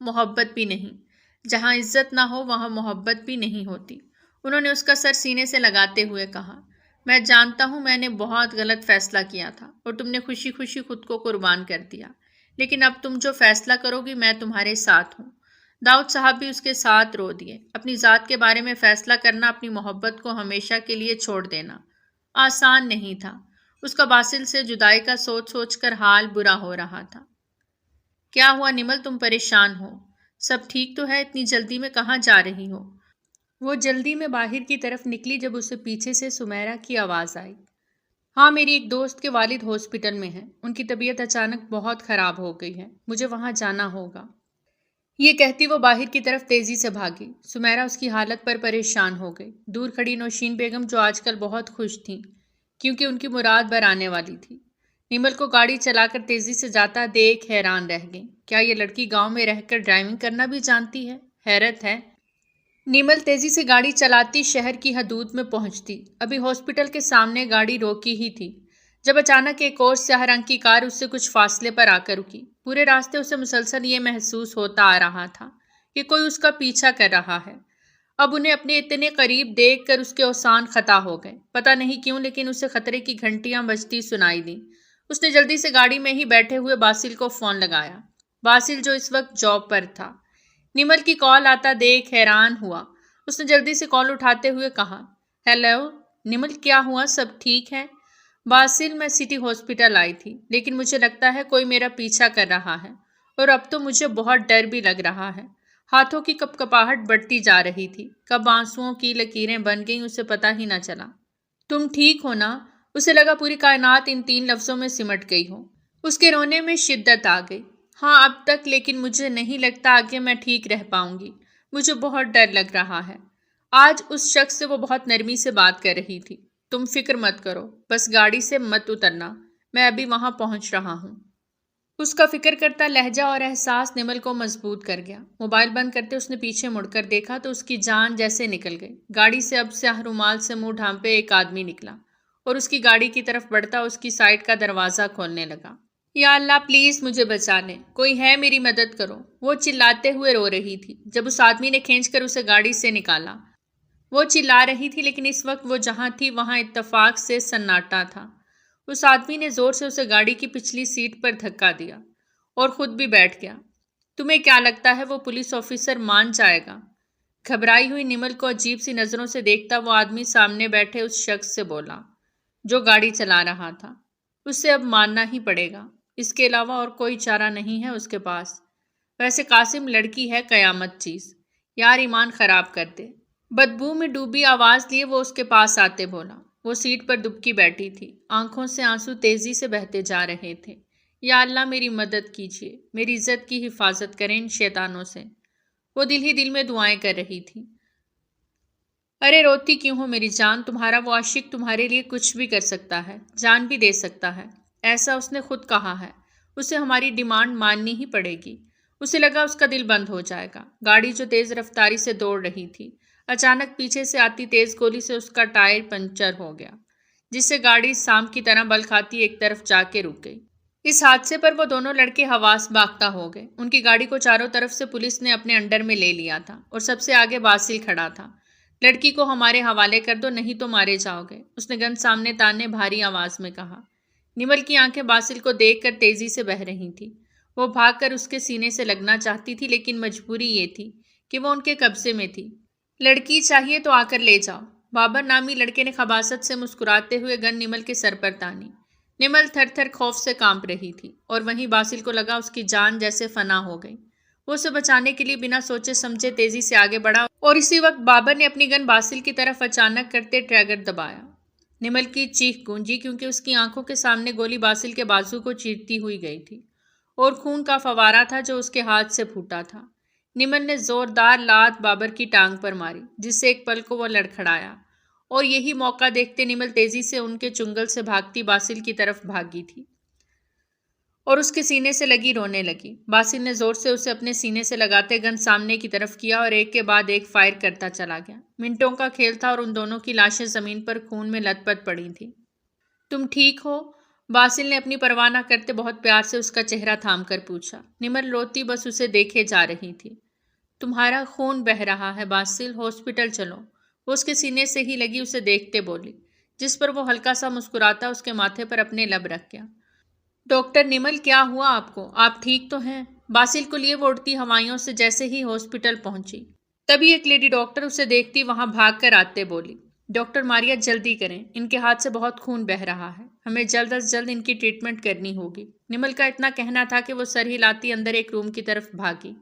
محبت بھی نہیں۔ جہاں عزت نہ ہو وہاں محبت بھی نہیں ہوتی۔ انہوں نے اس کا سر سینے سے لگاتے ہوئے کہا، میں جانتا ہوں میں نے بہت غلط فیصلہ کیا تھا اور تم نے خوشی خوشی خود کو قربان کر دیا، لیکن اب تم جو فیصلہ کرو گی میں تمہارے ساتھ ہوں۔ داؤد صاحب بھی اس کے ساتھ رو دیے۔ اپنی ذات کے بارے میں فیصلہ کرنا، اپنی محبت کو ہمیشہ کے لیے چھوڑ دینا آسان نہیں تھا۔ اس کا باسل سے جدائی کا سوچ سوچ کر حال برا ہو رہا تھا۔ کیا ہوا نمل، تم پریشان ہو؟ سب ٹھیک تو ہے؟ اتنی جلدی میں کہاں جا رہی ہو؟ وہ جلدی میں باہر کی طرف نکلی جب اسے پیچھے سے سمیرا کی آواز آئی۔ ہاں، میری ایک دوست کے والد ہاسپٹل میں ہیں۔ ان کی طبیعت اچانک بہت خراب ہو گئی ہے، مجھے وہاں جانا ہوگا۔ یہ کہتی وہ باہر کی طرف تیزی سے بھاگی۔ سمیرا اس کی حالت پر پریشان ہو گئی۔ دور کھڑی نوشین بیگم جو آج کل بہت خوش تھیں کیونکہ ان کی مراد بر آنے والی تھی، نمل کو گاڑی چلا کر تیزی سے جاتا دیکھ حیران رہ گئیں۔ کیا یہ لڑکی گاؤں میں رہ کر ڈرائیونگ کرنا بھی جانتی ہے؟ حیرت ہے۔ نمل تیزی سے گاڑی چلاتی شہر کی حدود میں پہنچتی۔ ابھی ہاسپٹل کے سامنے گاڑی روکی ہی تھی جب اچانک ایک اور سیاہ رنگ کی کار اس سے کچھ فاصلے پر آ کر رکی۔ پورے راستے اسے مسلسل یہ محسوس ہوتا آ رہا تھا کہ کوئی اس کا پیچھا کر رہا ہے۔ اب انہیں اپنے اتنے قریب دیکھ کر اس کے اوسان خطا ہو گئے۔ پتہ نہیں کیوں لیکن اسے خطرے کی گھنٹیاں بجتی سنائی دیں۔ اس نے جلدی سے گاڑی میں ہی بیٹھے ہوئے باسل کو فون لگایا۔ باسل جو اس وقت جاب پر تھا، نمل کی کال آتا دیکھ حیران ہوا۔ اس نے جلدی سے کال اٹھاتے ہوئے کہا، ہیلو نمل، کیا ہوا؟ سب ٹھیک ہے؟ باسل، میں سٹی ہاسپٹل آئی تھی لیکن مجھے لگتا ہے کوئی میرا پیچھا کر رہا ہے اور اب تو مجھے بہت ڈر بھی لگ رہا ہے۔ ہاتھوں کی کپکپاہٹ بڑھتی جا رہی تھی۔ کب آنسوؤں کی لکیریں بن گئیں اسے پتہ ہی نہ چلا۔ تم ٹھیک ہو نا؟ اسے لگا پوری کائنات ان 3 لفظوں میں سمٹ گئی ہو۔ اس کے رونے میں شدت آ گئی۔ ہاں اب تک، لیکن مجھے نہیں لگتا آگے میں ٹھیک رہ پاؤں گی۔ مجھے بہت ڈر لگ رہا ہے۔ آج اس شخص سے وہ بہت نرمی سے بات کر رہی تھی۔ تم فکر مت کرو، بس گاڑی سے مت اترنا، میں ابھی وہاں پہنچ رہا ہوں۔ اس کا فکر کرتا لہجہ اور احساس نمل کو مضبوط کر گیا۔ موبائل بند کرتے اس نے پیچھے مڑ کر دیکھا تو اس کی جان جیسے نکل گئی۔ گاڑی سے اب سیاہ رومال سے منہ ڈھانپے ایک آدمی نکلا اور اس کی گاڑی کی طرف بڑھتا اس کی سائڈ کا دروازہ کھولنے لگا۔ یا اللہ پلیز مجھے بچا لیں، کوئی ہے میری مدد کرو، وہ چلاتے ہوئے رو رہی تھی جب اس آدمی نے کھینچ کر اسے گاڑی سے نکالا۔ وہ چلا رہی تھی لیکن اس وقت وہ جہاں تھی وہاں اتفاق سے سناٹا تھا۔ اس آدمی نے زور سے اسے گاڑی کی پچھلی سیٹ پر دھکا دیا اور خود بھی بیٹھ گیا۔ تمہیں کیا لگتا ہے وہ پولیس آفیسر مان جائے گا؟ گھبرائی ہوئی نمل کو عجیب سی نظروں سے دیکھتا وہ آدمی سامنے بیٹھے اس شخص سے بولا جو گاڑی چلا رہا تھا، اسے اب ماننا ہی پڑے گا، اس کے علاوہ اور کوئی چارہ نہیں ہے اس کے پاس۔ ویسے قاسم لڑکی ہے قیامت چیز، یار ایمان خراب کر دے۔ بدبو میں ڈوبی آواز لیے وہ اس کے پاس آتے بولا۔ وہ سیٹ پر دبکی بیٹھی تھی، آنکھوں سے آنسو تیزی سے بہتے جا رہے تھے۔ یا اللہ میری مدد کیجیے، میری عزت کی حفاظت کریں ان شیطانوں سے۔ وہ دل ہی دل میں دعائیں کر رہی تھی۔ ارے روتی کیوں ہو میری جان، تمہارا وہ عاشق تمہارے لیے کچھ بھی کر سکتا ہے، جان بھی دے سکتا ہے، ایسا اس نے خود کہا ہے۔ اسے ہماری ڈیمانڈ ماننی ہی پڑے گی۔ اسے لگا اس کا دل بند ہو جائے گا۔ گاڑی جو تیز رفتاری سے دوڑ رہی تھی، اچانک پیچھے سے آتی تیز گولی سے اس کا ٹائر پنچر ہو گیا، جس سے گاڑی سام کی طرح بل کھاتی ایک طرف جا کے رک گئی۔ اس حادثے پر وہ دونوں لڑکے حواس باختہ ہو گئے۔ ان کی گاڑی کو چاروں طرف سے پولیس نے اپنے انڈر میں لے لیا تھا اور سب سے آگے باسل کھڑا تھا۔ لڑکی کو ہمارے حوالے کر دو نہیں تو مارے جاؤ گے، اس نے گن سامنے تانے بھاری آواز میں کہا۔ نمل کی آنکھیں باسل کو دیکھ کر تیزی سے بہہ رہی تھی۔ وہ بھاگ کر اس کے سینے سے لگنا چاہتی تھی لیکن مجبوری یہ تھی کہ وہ ان کے قبضے میں تھی۔ لڑکی چاہیے تو آ کر لے جاؤ۔ بابر نامی لڑکے نے خباثت سے مسکراتے ہوئے گن نمل کے سر پر تانی۔ نمل تھر تھر خوف سے کانپ رہی تھی اور وہیں باسل کو لگا اس کی جان جیسے فنا ہو گئی۔ وہ اسے بچانے کے لیے بنا سوچے سمجھے تیزی سے آگے بڑھا اور اسی وقت بابر نے اپنی گن باسل کی طرف اچانک کرتے ٹریگر دبایا۔ نمل کی چیخ گونجی کیونکہ اس کی آنکھوں کے سامنے گولی باسل کے بازو کو چیرتی ہوئی گئی تھی اور خون کا فوارہ تھا جو اس کے ہاتھ سے پھوٹا تھا۔ نمل نے زوردار لات بابر کی ٹانگ پر ماری جس سے ایک پل کو وہ لڑکھڑایا اور یہی موقع دیکھتے نمل تیزی سے ان کے چنگل سے بھاگتی باسل کی طرف بھاگی تھی اور اس کے سینے سے لگی رونے لگی۔ باسل نے زور سے اسے اپنے سینے سے لگاتے گن سامنے کی طرف کیا اور ایک کے بعد ایک فائر کرتا چلا گیا۔ منٹوں کا کھیل تھا اور ان دونوں کی لاشیں زمین پر خون میں لت پت پڑی تھیں۔ تم ٹھیک ہو؟ باسل نے اپنی پرواہ نہ کرتے بہت پیار سے اس کا چہرہ تھام کر پوچھا۔ نمل روتی بس اسے دیکھے جا رہی تھی۔ تمہارا خون بہہ رہا ہے باسل، ہاسپٹل چلو۔ وہ اس کے سینے سے ہی لگی اسے دیکھتے بولی، جس پر وہ ہلکا سا مسکراتا اس کے ماتھے پر اپنے لب رکھ گیا۔ ڈاکٹر نمل، کیا ہوا آپ کو؟ آپ ٹھیک تو ہیں؟ باسل کو لیے وہ اڑتی ہوائیوں سے جیسے ہی ہاسپٹل پہنچی، تبھی ایک لیڈی ڈاکٹر اسے دیکھتی وہاں بھاگ کر آتے بولی، ڈاکٹر ماریا جلدی کریں، ان کے ہاتھ سے بہت خون بہہ رہا ہے، ہمیں جلد از جلد ان کی ٹریٹمنٹ کرنی ہوگی۔ نمل کا اتنا کہنا تھا کہ وہ سر ہلاتی اندر ایک روم کی طرف بھاگی۔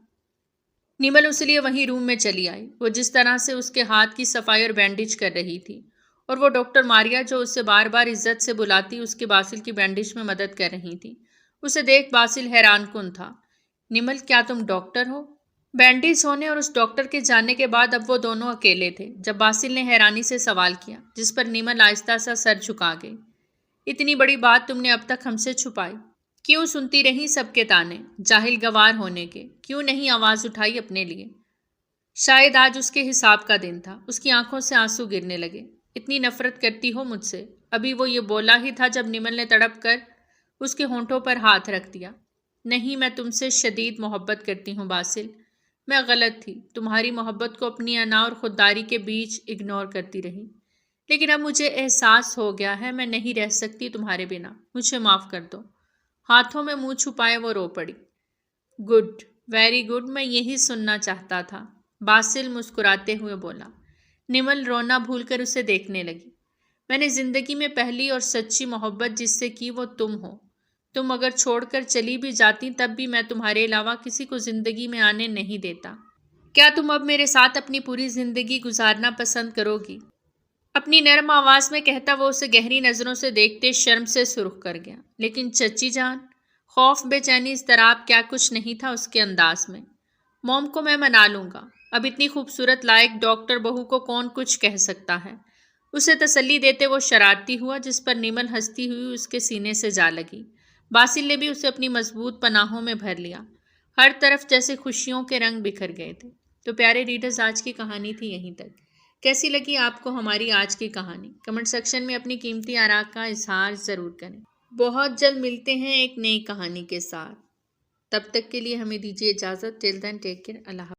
نمل اس لیے وہیں روم میں چلی آئی۔ وہ جس طرح سے اس کے ہاتھ کی صفائی اور بینڈیج کر رہی تھی، اور وہ ڈاکٹر ماریا جو اسے بار بار عزت سے بلاتی اس کے باسل کی بینڈیج میں مدد کر رہی تھی، اسے دیکھ باسل حیران کن تھا۔ نمل، کیا تم ڈاکٹر ہو؟ بینڈیج ہونے اور اس ڈاکٹر کے جانے کے بعد اب وہ دونوں اکیلے تھے، جب باسل نے حیرانی سے سوال کیا، جس پر نمل آہستہ سا سر جھکا گئی۔ اتنی بڑی بات تم نے اب تک ہم سے چھپائی، کیوں سنتی رہی سب کے تانے جاہل گوار ہونے کے؟ کیوں نہیں آواز اٹھائی اپنے لیے؟ شاید آج اس کے حساب کا دن تھا۔ اس کی آنکھوں سے آنسو گرنے لگے۔ اتنی نفرت کرتی ہو مجھ سے؟ ابھی وہ یہ بولا ہی تھا جب نمل نے تڑپ کر اس کے ہونٹوں پر ہاتھ رکھ دیا۔ نہیں، میں تم سے شدید محبت کرتی ہوں باسل۔ میں غلط تھی، تمہاری محبت کو اپنی انا اور خودداری کے بیچ اگنور کرتی رہی، لیکن اب مجھے احساس ہو گیا ہے میں نہیں رہ سکتی تمہارے بنا، مجھے معاف کر دو۔ ہاتھوں میں منہ چھپائے وہ رو پڑی۔ گڈ، ویری گڈ، میں یہی سننا چاہتا تھا، باسل مسکراتے ہوئے بولا۔ نمل رونا بھول کر اسے دیکھنے لگی۔ میں نے زندگی میں پہلی اور سچی محبت جس سے کی وہ تم ہو۔ تم اگر چھوڑ کر چلی بھی جاتی تب بھی میں تمہارے علاوہ کسی کو زندگی میں آنے نہیں دیتا۔ کیا تم اب میرے ساتھ اپنی پوری زندگی گزارنا پسند کرو گی؟ اپنی نرم آواز میں کہتا وہ اسے گہری نظروں سے دیکھتے شرم سے سرخ کر گیا۔ لیکن چچی جان، خوف، بے چینی، اضطراب، کیا کچھ نہیں تھا اس کے انداز میں۔ موم کو میں منا لوں گا، اب اتنی خوبصورت لائق ڈاکٹر بہو کو کون کچھ کہہ سکتا ہے؟ اسے تسلی دیتے وہ شرارتی ہوا، جس پر نمل ہنستی ہوئی اس کے سینے سے جا لگی۔ باسل نے بھی اسے اپنی مضبوط پناہوں میں بھر لیا۔ ہر طرف جیسے خوشیوں کے رنگ بکھر گئے تھے۔ تو پیارے ریڈرز، آج کی کہانی تھی یہیں تک۔ کیسی لگی آپ کو ہماری آج کی کہانی؟ کمنٹ سیکشن میں اپنی قیمتی آراء کا اظہار ضرور کریں۔ بہت جلد ملتے ہیں ایک نئی کہانی کے ساتھ۔ تب تک کے لیے ہمیں دیجیے اجازت۔ ٹل دین ٹیک کیئر۔ اللہ حافظ۔